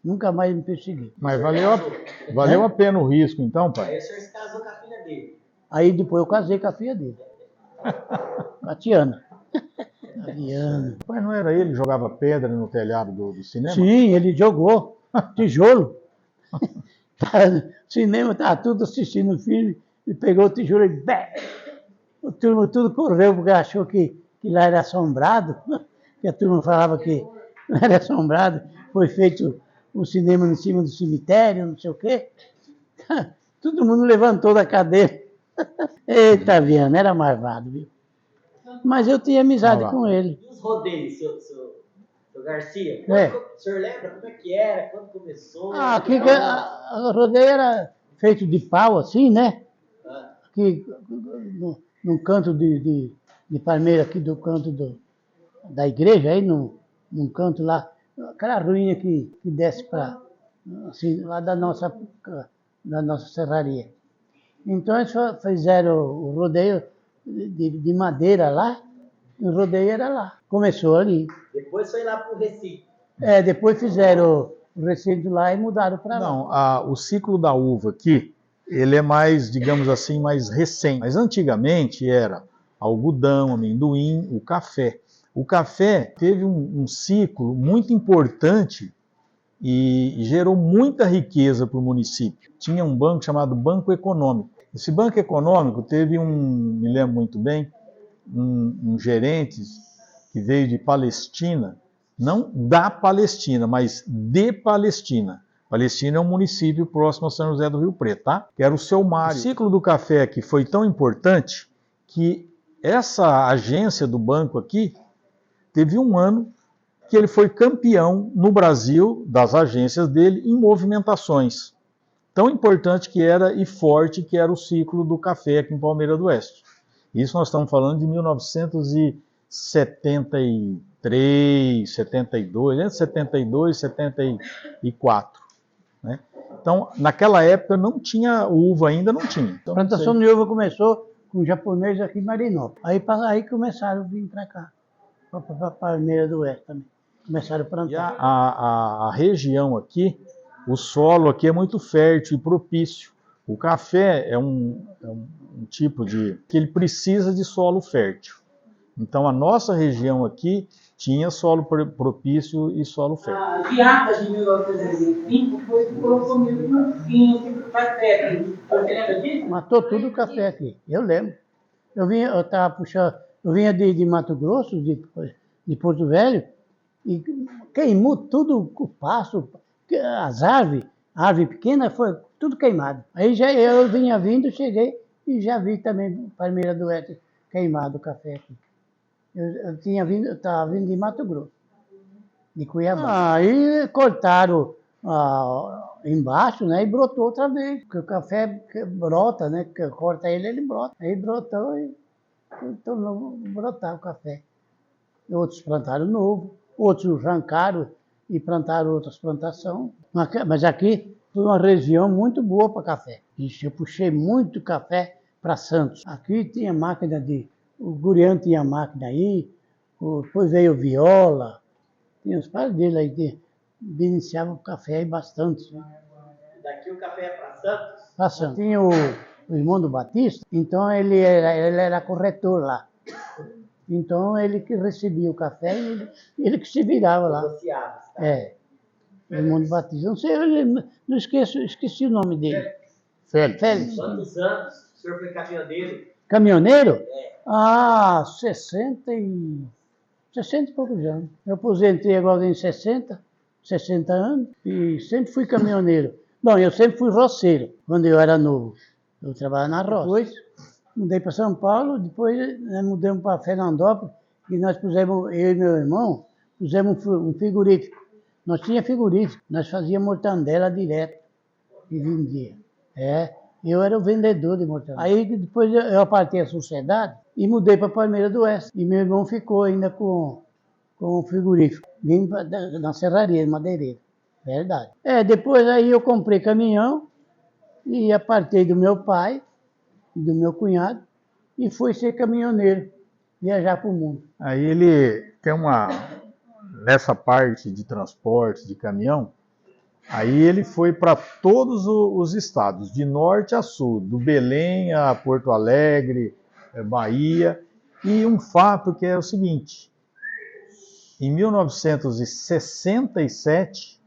Nunca mais me perseguiu. Mas valeu a pena o risco, então, pai? Aí o senhor se casou com a filha dele. Aí depois eu casei com a filha dele. Com a Tiana. A Tiana. Mas não era ele que jogava pedra no telhado do cinema? Sim, ele jogou tijolo. O cinema estava tudo assistindo o filme, ele pegou o tijolo e bé! O turma tudo correu porque achou que lá era assombrado, que a turma falava que não era assombrado, foi feito o cinema em cima do cemitério, não sei o quê. Todo mundo levantou da cadeira. Eita, Viana, era marvado, viu? Mas eu tinha amizade com ele. E os rodeios, seu Garcia? É. O senhor lembra como é que era? Quando começou? Aqui a rodeio era feito de pau, assim, né? Aqui, num canto de palmeira, aqui do canto da igreja, aí num canto lá, aquela ruína que desce para, assim, lá da nossa serraria. Então eles fizeram o rodeio de madeira lá, e o rodeio era lá. Começou ali. Depois foi lá pro Recife. Depois fizeram o recinto lá e mudaram para lá. Não, o ciclo da uva aqui, ele é mais, digamos assim, mais recente. Mas antigamente era algodão, amendoim, o café. O café teve um ciclo muito importante e gerou muita riqueza para o município. Tinha um banco chamado Banco Econômico. Esse Banco Econômico teve me lembro muito bem, um gerente que veio de Palestina, não da Palestina, mas de Palestina. Palestina é um município próximo a São José do Rio Preto, tá? Que era o seu Mário. O ciclo do café aqui foi tão importante que essa agência do banco aqui teve um ano que ele foi campeão no Brasil, das agências dele, em movimentações. Tão importante que era e forte que era o ciclo do café aqui em Palmeira do Oeste. Isso nós estamos falando de 1973, 72, entre 72 e 74. Né? Então, naquela época não tinha uva ainda, não tinha. Então, a plantação de uva começou com japonês aqui em Marinópolis. Aí começaram a vir para cá, para Palmeira do Oeste também. Começaram a plantar. E a região aqui, o solo aqui é muito fértil e propício. O café é um tipo que ele precisa de solo fértil. Então a nossa região aqui tinha solo propício e solo fértil. A geada de 1925 foi que colocou mesmo um vinho tipo café aqui. Você lembra disso? Matou tudo o café aqui, eu lembro. Eu vinha de Mato Grosso, de Porto Velho, e queimou tudo o pasto, as árvores pequenas, foi tudo queimado. Aí eu vinha vindo, cheguei e já vi também Palmeira do Oeste queimado o café aqui. Eu estava vindo de Mato Grosso, de Cuiabá. Aí cortaram embaixo, né, e brotou outra vez, porque o café brota, né, corta ele brota. Aí brotou e tornou brotar o café. Outros plantaram novo, outros arrancaram e plantaram outras plantações. Mas aqui foi uma região muito boa para café. Eu puxei muito café para Santos. Aqui tinha máquina o Guriano tinha máquina aí, depois veio o Viola, tinha os pais dele aí, iniciavam o café aí bastante. Daqui o café é para Santos? Para Santos. Tinha o irmão do Batista, então ele era corretor lá. Então ele que recebia o café e ele que se virava lá. Negociava. O irmão do Batista. Não sei, não esqueci o nome dele. Félix. Félix. Quantos anos o senhor foi caminhoneiro? Caminhoneiro? Ah, 60 e poucos anos. Eu aposentei agora em 60 anos e sempre fui caminhoneiro. Bom, eu sempre fui roceiro, quando eu era novo. Eu trabalhava na roça. Depois mudei para São Paulo, depois nós mudamos para Fernandópolis e nós pusemos, eu e meu irmão, pusemos um frigorífico. Nós tínhamos frigorífico, nós fazíamos mortandela direto e vendia. Eu era o vendedor de mortandela. Aí depois eu apartei a sociedade e mudei para Palmeira do Oeste. E meu irmão ficou ainda com o frigorífico, vim na serraria de madeireiro. Verdade. Depois aí eu comprei caminhão e apartei do meu pai e do meu cunhado e fui ser caminhoneiro, viajar para o mundo. Aí ele tem nessa parte de transporte de caminhão, aí ele foi para todos os estados, de norte a sul, do Belém a Porto Alegre, Bahia. E um fato que é o seguinte, em 1967,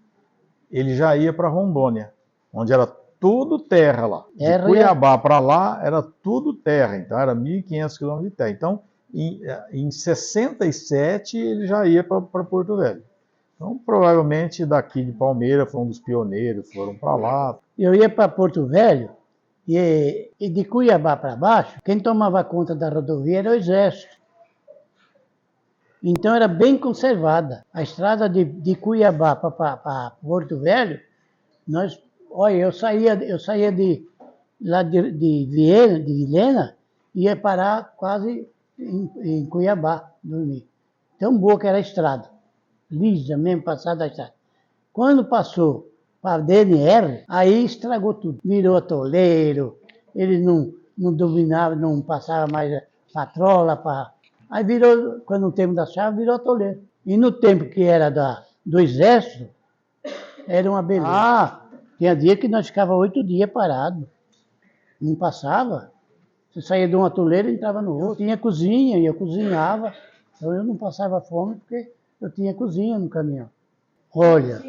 ele já ia para Rondônia, onde era tudo terra lá. De Cuiabá para lá era tudo terra, então era 1.500 quilômetros de terra. Então, em 67, ele já ia para Porto Velho. Então, provavelmente daqui de Palmeira foi um dos pioneiros, foram para lá. Eu ia para Porto Velho e de Cuiabá para baixo, quem tomava conta da rodovia era o Exército. Então era bem conservada. A estrada de Cuiabá para Porto Velho, eu saía lá de Vilhena, ia parar quase em Cuiabá, dormir. Tão boa que era a estrada. Lisa mesmo, passada a estrada. Quando passou para a DNR, aí estragou tudo. Virou atoleiro, ele não dominava, não passava mais patrola. Aí virou, quando o tempo da chave, virou atoleiro. E no tempo que era do Exército, era uma beleza. Tinha dia que nós ficava 8 dias parados. Não passava. Você saía de um atoleiro e entrava no outro. Tinha cozinha, e eu cozinhava. Então eu não passava fome porque eu tinha cozinha no caminhão. Olha,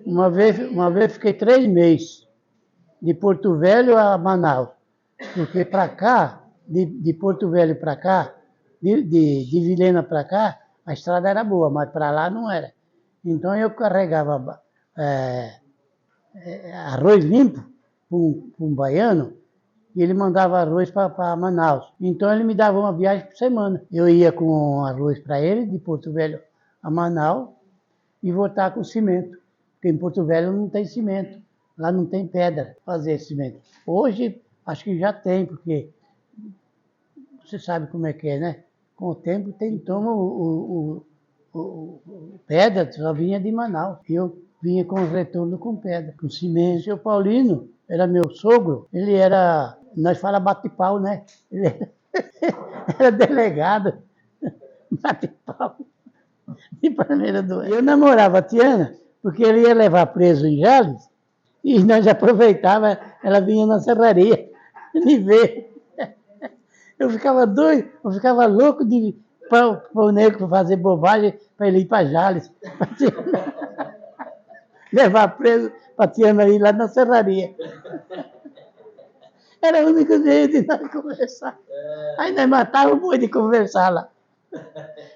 uma vez fiquei 3 meses de Porto Velho a Manaus. Porque para cá, de Porto Velho para cá, de Vilhena para cá, a estrada era boa, mas para lá não era. Então eu carregava arroz limpo para um baiano e ele mandava arroz para Manaus. Então ele me dava uma viagem por semana. Eu ia com arroz para ele, de Porto Velho a Manaus, e voltar com cimento. Porque em Porto Velho não tem cimento, lá não tem pedra para fazer cimento. Hoje acho que já tem, porque você sabe como é que é, né? Com o tempo toma pedra, só vinha de Manaus. Eu vinha com os retornos com pedra, com cimento. O seu Paulino era meu sogro, ele era, nós falamos bate-pau, né? Ele era delegado, bate-pau, de Palmeira do Oeste. Eu namorava a Tiana, porque ele ia levar preso em Jales, e nós aproveitava, ela vinha na serraria me ver. Eu ficava doido, eu ficava louco para o nego fazer bobagem para ele ir para Jales. Levar preso para Tiana ir lá na serraria. Era o único jeito de nós conversar. Aí nós matávamos o boi de conversar lá.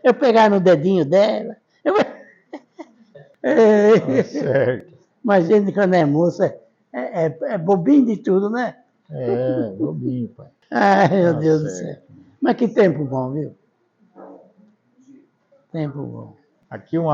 Eu pegava no dedinho dela. Certo. Mas gente, quando é moça, é bobinho de tudo, né? Bobinho, pai. Ai, meu Deus do céu. Mas que tempo bom, viu? Tempo bom. Aqui um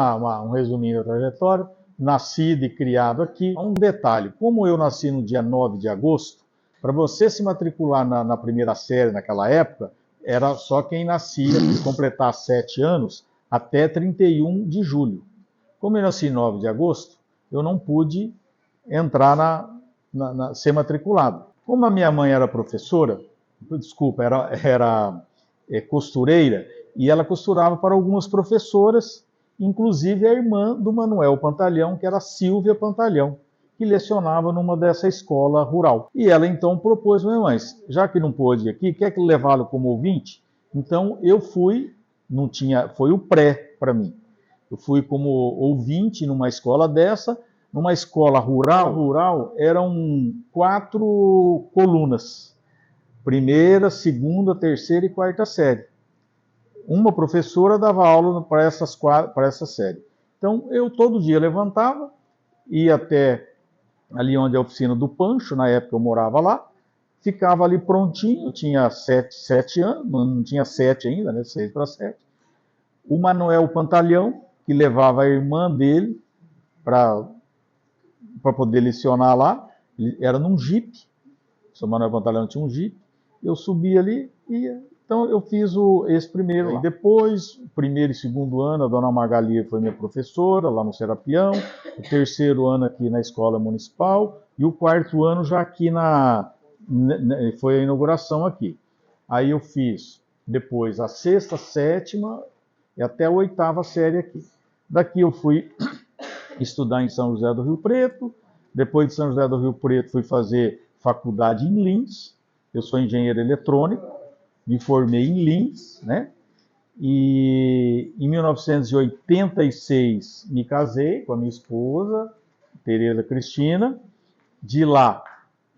resuminho da trajetória. Nascido e criado aqui. Um detalhe, como eu nasci no dia 9 de agosto, para você se matricular na primeira série naquela época, era só quem nascia, completar 7 anos, até 31 de julho. Como eu nasci 9 de agosto, eu não pude entrar ser matriculado. Como a minha mãe era professora, era costureira, e ela costurava para algumas professoras, inclusive a irmã do Manuel Pantalhão, que era Silvia Pantalhão, que lecionava numa dessa escola rural. E ela então propôs, mas já que não pôde ir aqui, quer que levá-lo como ouvinte? Então eu fui, foi o pré para mim. Eu fui como ouvinte numa escola dessa, numa escola rural eram 4 colunas. primeira, segunda, terceira e quarta série. Uma professora dava aula para essa série. Então, eu todo dia levantava, ia até ali onde é a oficina do Pancho, na época eu morava lá, ficava ali prontinho, tinha 7 anos, não tinha 7 ainda, né, 6 para 7. O Manuel Pantalhão, que levava a irmã dele para poder lecionar lá, ele era num jipe, o seu Manuel Pantalhão tinha um jipe, eu subia ali e ia. Então eu fiz esse primeiro lá. Depois, o primeiro e segundo ano, a dona Margalia foi minha professora lá no Serapião, o terceiro ano aqui na Escola Municipal, e o quarto ano já aqui foi a inauguração aqui. Aí eu fiz depois a sexta, sétima e até a oitava série aqui. Daqui eu fui estudar em São José do Rio Preto, depois de São José do Rio Preto fui fazer faculdade em Lins, eu sou engenheiro eletrônico, me formei em Lins, né? E em 1986 me casei com a minha esposa, Tereza Cristina. De lá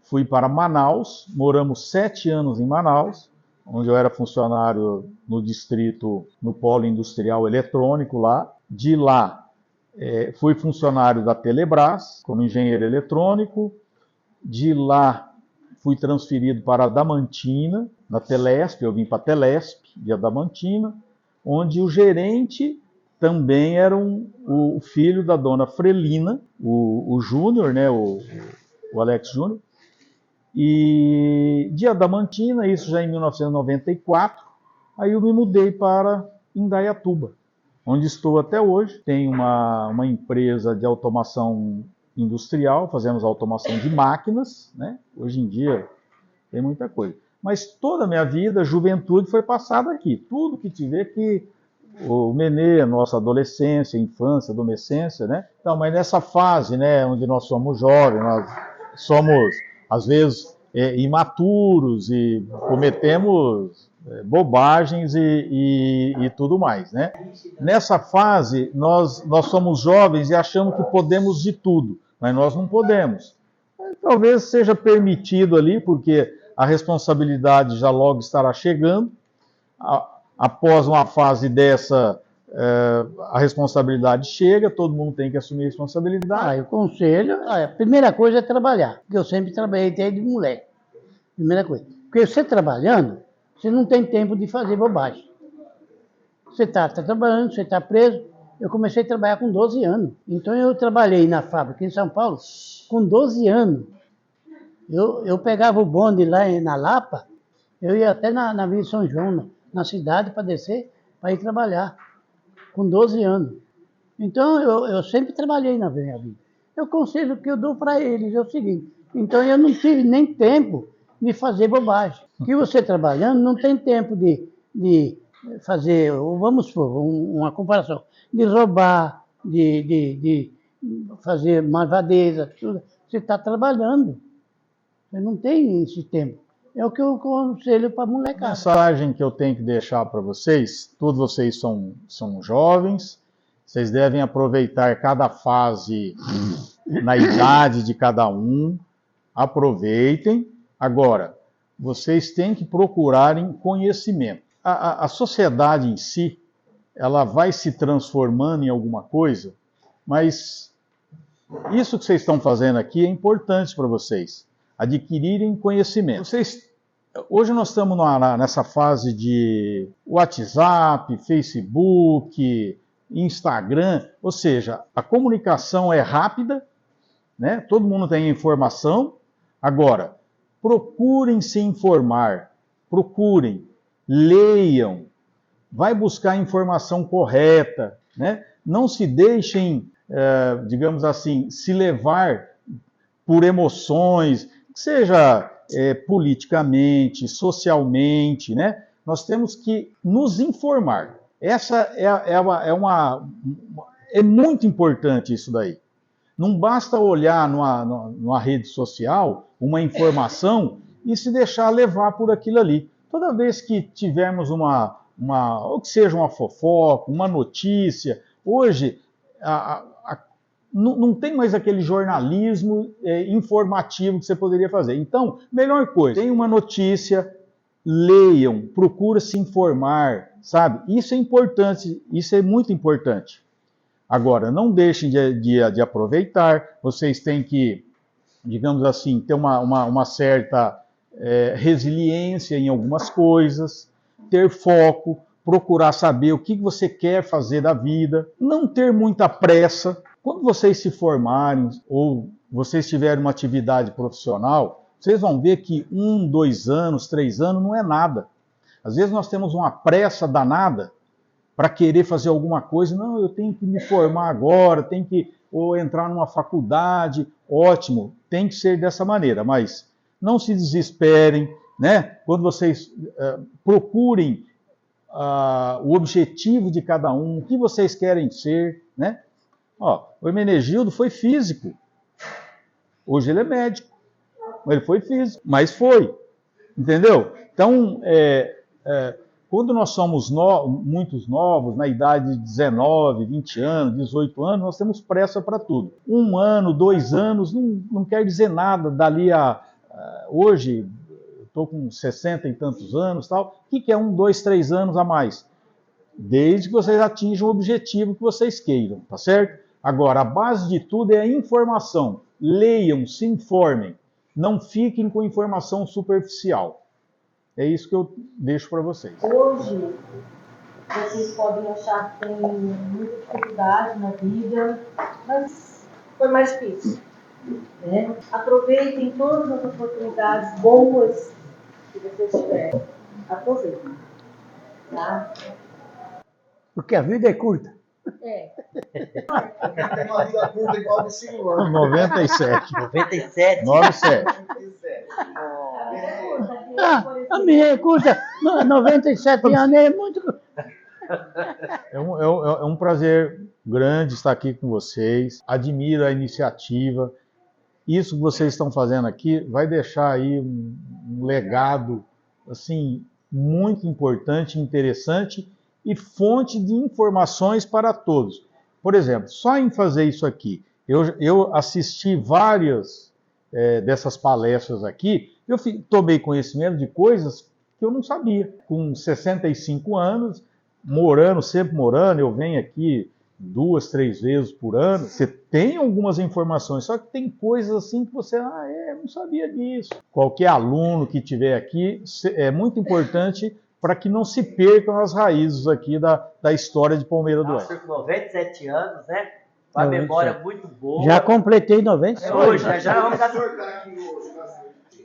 fui para Manaus, moramos 7 anos em Manaus, onde eu era funcionário no distrito, no polo industrial eletrônico lá. De lá fui funcionário da Telebrás, como engenheiro eletrônico. De lá fui transferido para Adamantina, na Telesp, eu vim para a Telesp, de Adamantina, onde o gerente também era o filho da dona Frelina, o Júnior, né, o Alex Júnior. E de Adamantina, isso já em 1994, aí eu me mudei para Indaiatuba, onde estou até hoje. Tenho uma empresa de automação industrial, fazemos automação de máquinas, né? Hoje em dia tem muita coisa. Mas toda a minha vida, juventude, foi passada aqui. Tudo que tiver aqui, o Menê, nossa adolescência, infância, adolescência, né? Então, mas nessa fase, né, onde nós somos jovens, nós somos, às vezes, imaturos e cometemos bobagens e tudo mais, né? Nessa fase, nós somos jovens e achamos que podemos de tudo, mas nós não podemos. Talvez seja permitido ali, porque a responsabilidade já logo estará chegando. Após uma fase dessa, a responsabilidade chega, todo mundo tem que assumir a responsabilidade. O conselho, a primeira coisa é trabalhar, porque eu sempre trabalhei desde moleque. Primeira coisa. Porque você trabalhando, você não tem tempo de fazer bobagem. Você está trabalhando, você está preso. Eu comecei a trabalhar com 12 anos. Então eu trabalhei na fábrica em São Paulo com 12 anos. Eu pegava o bonde lá na Lapa, eu ia até na Vila São João, na cidade, para descer, para ir trabalhar, com 12 anos. Então eu sempre trabalhei na minha vida. O conselho que eu dou para eles é o seguinte: então eu não tive nem tempo de fazer bobagem. Que você trabalhando não tem tempo de fazer, vamos supor, uma comparação, de roubar, de fazer malvadeza, tudo. Você está trabalhando. Você não tem esse tempo. É o que eu aconselho para a molecada. A mensagem que eu tenho que deixar para vocês, todos vocês são jovens, vocês devem aproveitar cada fase na idade de cada um, aproveitem. Agora, vocês têm que procurarem conhecimento. A sociedade em si, ela vai se transformando em alguma coisa, mas isso que vocês estão fazendo aqui é importante para vocês, adquirirem conhecimento. Hoje nós estamos nessa fase de WhatsApp, Facebook, Instagram, ou seja, a comunicação é rápida, né? Todo mundo tem informação. Agora, procurem se informar, procurem, leiam, vai buscar a informação correta, né? Não se deixem, digamos assim, se levar por emoções, seja politicamente, socialmente, né? Nós temos que nos informar. Essa é muito importante isso daí. Não basta olhar numa rede social uma informação e se deixar levar por aquilo ali. Toda vez que tivermos ou que seja uma fofoca, uma notícia, hoje não tem mais aquele jornalismo informativo que você poderia fazer. Então, melhor coisa, tem uma notícia, leiam, procura se informar, sabe? Isso é importante, isso é muito importante. Agora, não deixem de aproveitar, vocês têm que, digamos assim, ter uma certa resiliência em algumas coisas, ter foco, procurar saber o que você quer fazer da vida, não ter muita pressa. Quando vocês se formarem ou vocês tiverem uma atividade profissional, vocês vão ver que 1, 2 anos, 3 anos não é nada. Às vezes nós temos uma pressa danada para querer fazer alguma coisa. Não, eu tenho que me formar agora, tenho que ou entrar numa faculdade. Ótimo, tem que ser dessa maneira, mas não se desesperem, né? Quando vocês procurem o objetivo de cada um, o que vocês querem ser, né? Ó, o Hermenegildo foi físico. Hoje ele é médico. Ele foi físico, mas foi. Entendeu? Então, quando nós somos muitos novos, na idade de 19, 20 anos, 18 anos, nós temos pressa para tudo. 1 ano, 2 anos, não quer dizer nada dali hoje, estou com 60 e tantos anos, tal. O que é 1, 2, 3 anos a mais? Desde que vocês atinjam o objetivo que vocês queiram, tá certo? Agora, a base de tudo é a informação. Leiam, se informem. Não fiquem com informação superficial. É isso que eu deixo para vocês. Hoje, vocês podem achar que tem muita dificuldade na vida, mas foi mais difícil. Né? Aproveitem todas as oportunidades boas que vocês tiverem. Aproveitem. Tá? Porque a vida é curta. É. Tem uma vida curta igual do senhor. 97. 97. 97. A minha é curta. 97 anos é muito. É um prazer grande estar aqui com vocês. Admiro a iniciativa. Isso que vocês estão fazendo aqui vai deixar aí um legado assim muito importante, interessante e fonte de informações para todos. Por exemplo, só em fazer isso aqui, eu assisti várias dessas palestras aqui, eu tomei conhecimento de coisas que eu não sabia. Com 65 anos, sempre morando, eu venho aqui 2, 3 vezes por ano, você tem algumas informações, só que tem coisas assim que você, não sabia disso. Qualquer aluno que estiver aqui, é muito importante para que não se percam as raízes aqui da história de Palmeira do Oeste. Nossa, com 97 anos, né? Com a memória muito boa. Já completei 97. Hoje, já vamos dar senhor está aqui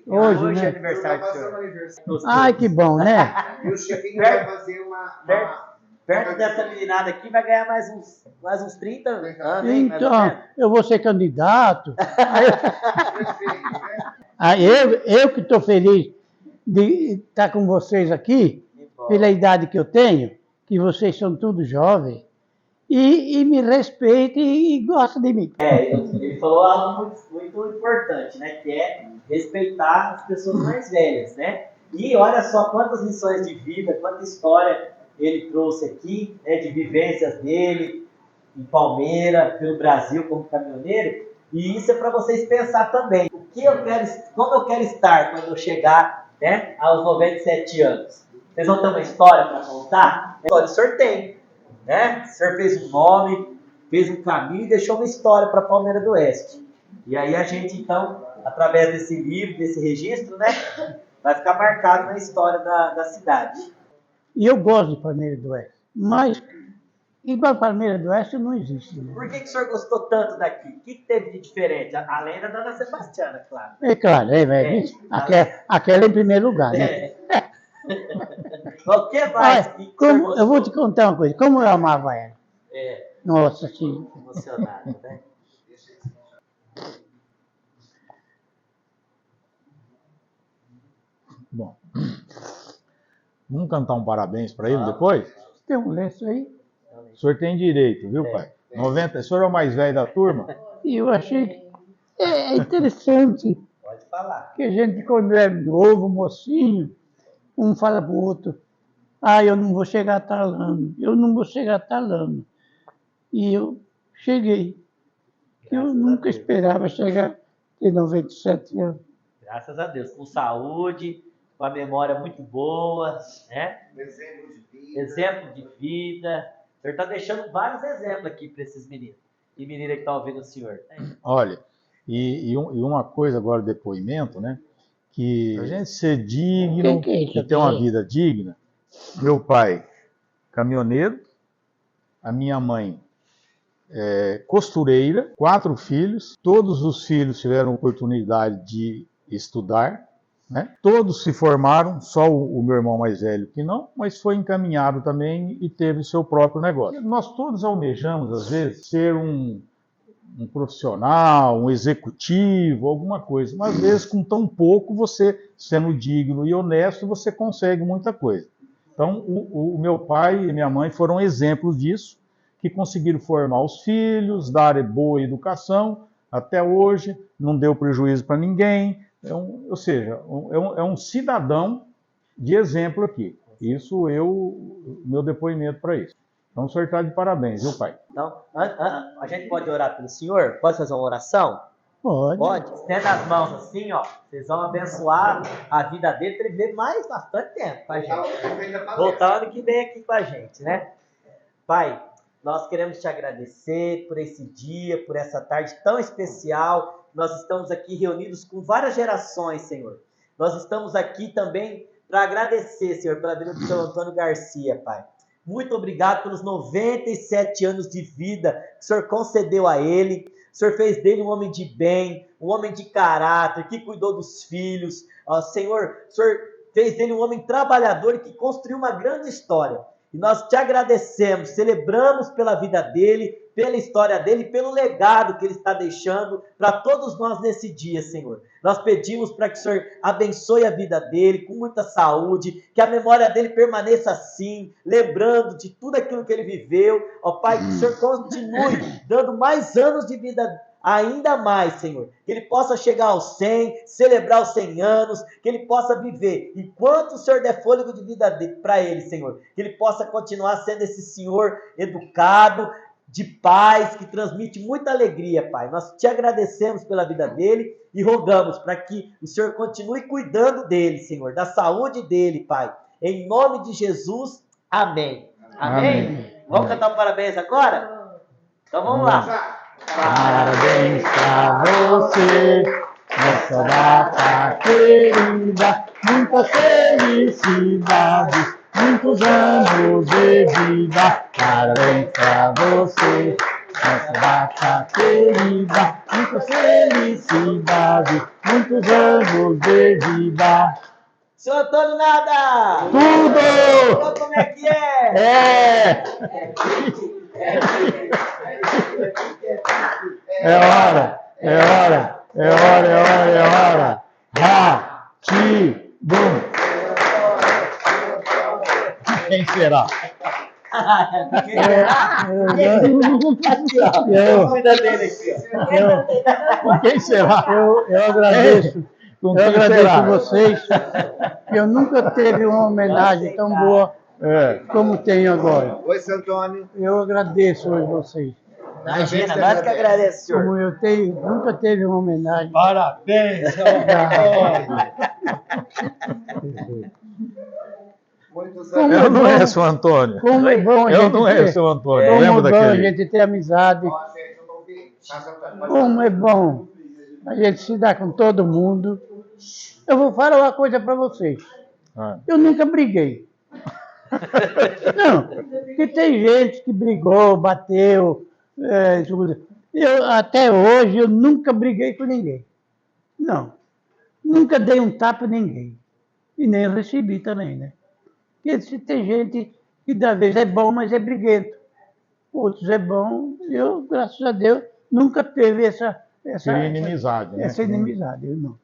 hoje. Hoje né? é aniversário do Tá senhor. passando aniversário. Ai, que bom, né? E o chefinho vai fazer uma Perto dessa meninada aqui vai ganhar mais uns 30 anos, hein? Mais ou Então, menos. eu vou ser candidato. prefeito, né? Aí eu que estou feliz de estar com vocês aqui, Que bom. pela idade que eu tenho, que vocês são todos jovens, e me respeitam e gostam de mim. Ele falou algo muito importante, né? Que é respeitar as pessoas mais velhas, né? E olha só quantas lições de vida, quanta história ele trouxe aqui, né? De vivências dele em Palmeira, pelo Brasil como caminhoneiro. E isso é para vocês pensar também. Como eu quero estar quando eu chegar, né, aos 97 anos? Vocês vão ter uma história para contar? Olha, o senhor tem, né? O senhor fez um nome, fez um caminho e deixou uma história para Palmeira do Oeste. E aí a gente, então, através desse livro, desse registro, né, vai ficar marcado na história da cidade. E eu gosto de Palmeira do Oeste, mas igual Palmeira do Oeste não existe. Né? Por que o senhor gostou tanto daqui? O que teve de diferente? Além da Dona Sebastiana, claro. É claro, aquela em primeiro lugar, né? O que mais? Olha, que o senhor eu gostou? vou te contar uma coisa, como eu amava ela. É, Nossa, sim. emocionado, né? Bom, vamos cantar um parabéns para ele depois? Tem um lenço aí. O senhor tem direito, viu, pai? 90, o senhor é o mais velho da turma? E eu achei que é interessante Pode falar. que a gente, quando é novo, mocinho, um fala para o outro, eu não vou chegar talando, eu não vou chegar talando. E eu cheguei. que eu Graças a nunca Deus. esperava chegar em 97 anos. Graças a Deus. Com saúde, com a memória muito boa, né? Exemplo de vida. Exemplo de vida. O senhor está deixando vários exemplos aqui para esses meninos. E menina que está ouvindo o senhor. Olha, e uma coisa agora, depoimento, né? Que a gente ser digno, Que é isso e ter uma aqui? vida digna. Meu pai, caminhoneiro, a minha mãe, costureira, 4 filhos, todos os filhos tiveram oportunidade de estudar, né? Todos se formaram, só o meu irmão mais velho que não, mas foi encaminhado também e teve o seu próprio negócio. Nós todos almejamos, às vezes, ser um profissional, um executivo, alguma coisa, mas às vezes com tão pouco, você, sendo digno e honesto, você consegue muita coisa. Então, o meu pai e minha mãe foram exemplos disso, que conseguiram formar os filhos, dar boa educação, até hoje, não deu prejuízo para ninguém, ou seja, é um cidadão de exemplo aqui. Isso meu depoimento para isso. Então, o senhor está de parabéns, viu, pai? Então, a gente pode orar pelo senhor? Pode fazer uma oração? Pode. Pode. Estenda as mãos assim, ó. Vocês vão abençoar a vida dele para ele viver mais bastante tempo com a gente. Voltar ano que vem aqui com a gente, né? Pai, nós queremos te agradecer por esse dia, por essa tarde tão especial. Nós estamos aqui reunidos com várias gerações, Senhor. Nós estamos aqui também para agradecer, Senhor, pela vida do Sr. Antônio Garcia, Pai. Muito obrigado pelos 97 anos de vida que o Senhor concedeu a ele. O Senhor fez dele um homem de bem, um homem de caráter, que cuidou dos filhos. Senhor, o Senhor fez dele um homem trabalhador e que construiu uma grande história. E nós te agradecemos, celebramos pela vida dele, pela história dele, pelo legado que ele está deixando para todos nós nesse dia, Senhor. Nós pedimos para que o Senhor abençoe a vida dele com muita saúde, que a memória dele permaneça assim, lembrando de tudo aquilo que ele viveu. Ó Pai, que o Senhor continue dando mais anos de vida ainda mais, Senhor, que ele possa chegar aos 100, celebrar os 100 anos, que ele possa viver, enquanto o Senhor der fôlego de vida para ele, Senhor, que ele possa continuar sendo esse Senhor educado, de paz, que transmite muita alegria, Pai. Nós te agradecemos pela vida dele e rogamos para que o Senhor continue cuidando dele, Senhor, da saúde dele, Pai. Em nome de Jesus, amém. Amém? Vamos cantar um parabéns agora? Então vamos lá. Parabéns pra você, nessa data querida, muitas felicidades, muitos anos de vida. Parabéns pra você, nessa data querida, muitas felicidades, muitos anos de vida. Seu Antônio Nada! Tudo! Como é que é? É hora, é hora, é hora, é hora, é hora. Ha, ti, bum. Quem será? Aqui, ó. Cuida dele aqui, ó. Quem será? Eu agradeço. Com Eu quem agradeço será? a vocês. Eu nunca teve uma homenagem tão boa como tenho agora. Oi, seu Antônio. Eu agradeço a vocês. Imagina, nós que agradecemos, senhor. Como eu tenho, nunca teve uma homenagem. Parabéns, Muitos Como anos. Eu não é seu Antônio. Como é bom a Eu gente não é ter, seu Antônio. como Lembra é bom a daquele? gente ter amizade. Ó, gente, eu não ouvi. Como é bom a gente se dar com todo mundo. Eu vou falar uma coisa para vocês. Eu nunca briguei. Não, porque tem gente que brigou, bateu. Até hoje eu nunca briguei com ninguém. Não. Nunca dei um tapa a ninguém. E nem recebi também, né? Porque se tem gente que da vez é bom, mas é briguento. Outros é bom. Eu, graças a Deus, nunca teve essa Inimizade, né? inimizade. Eu não.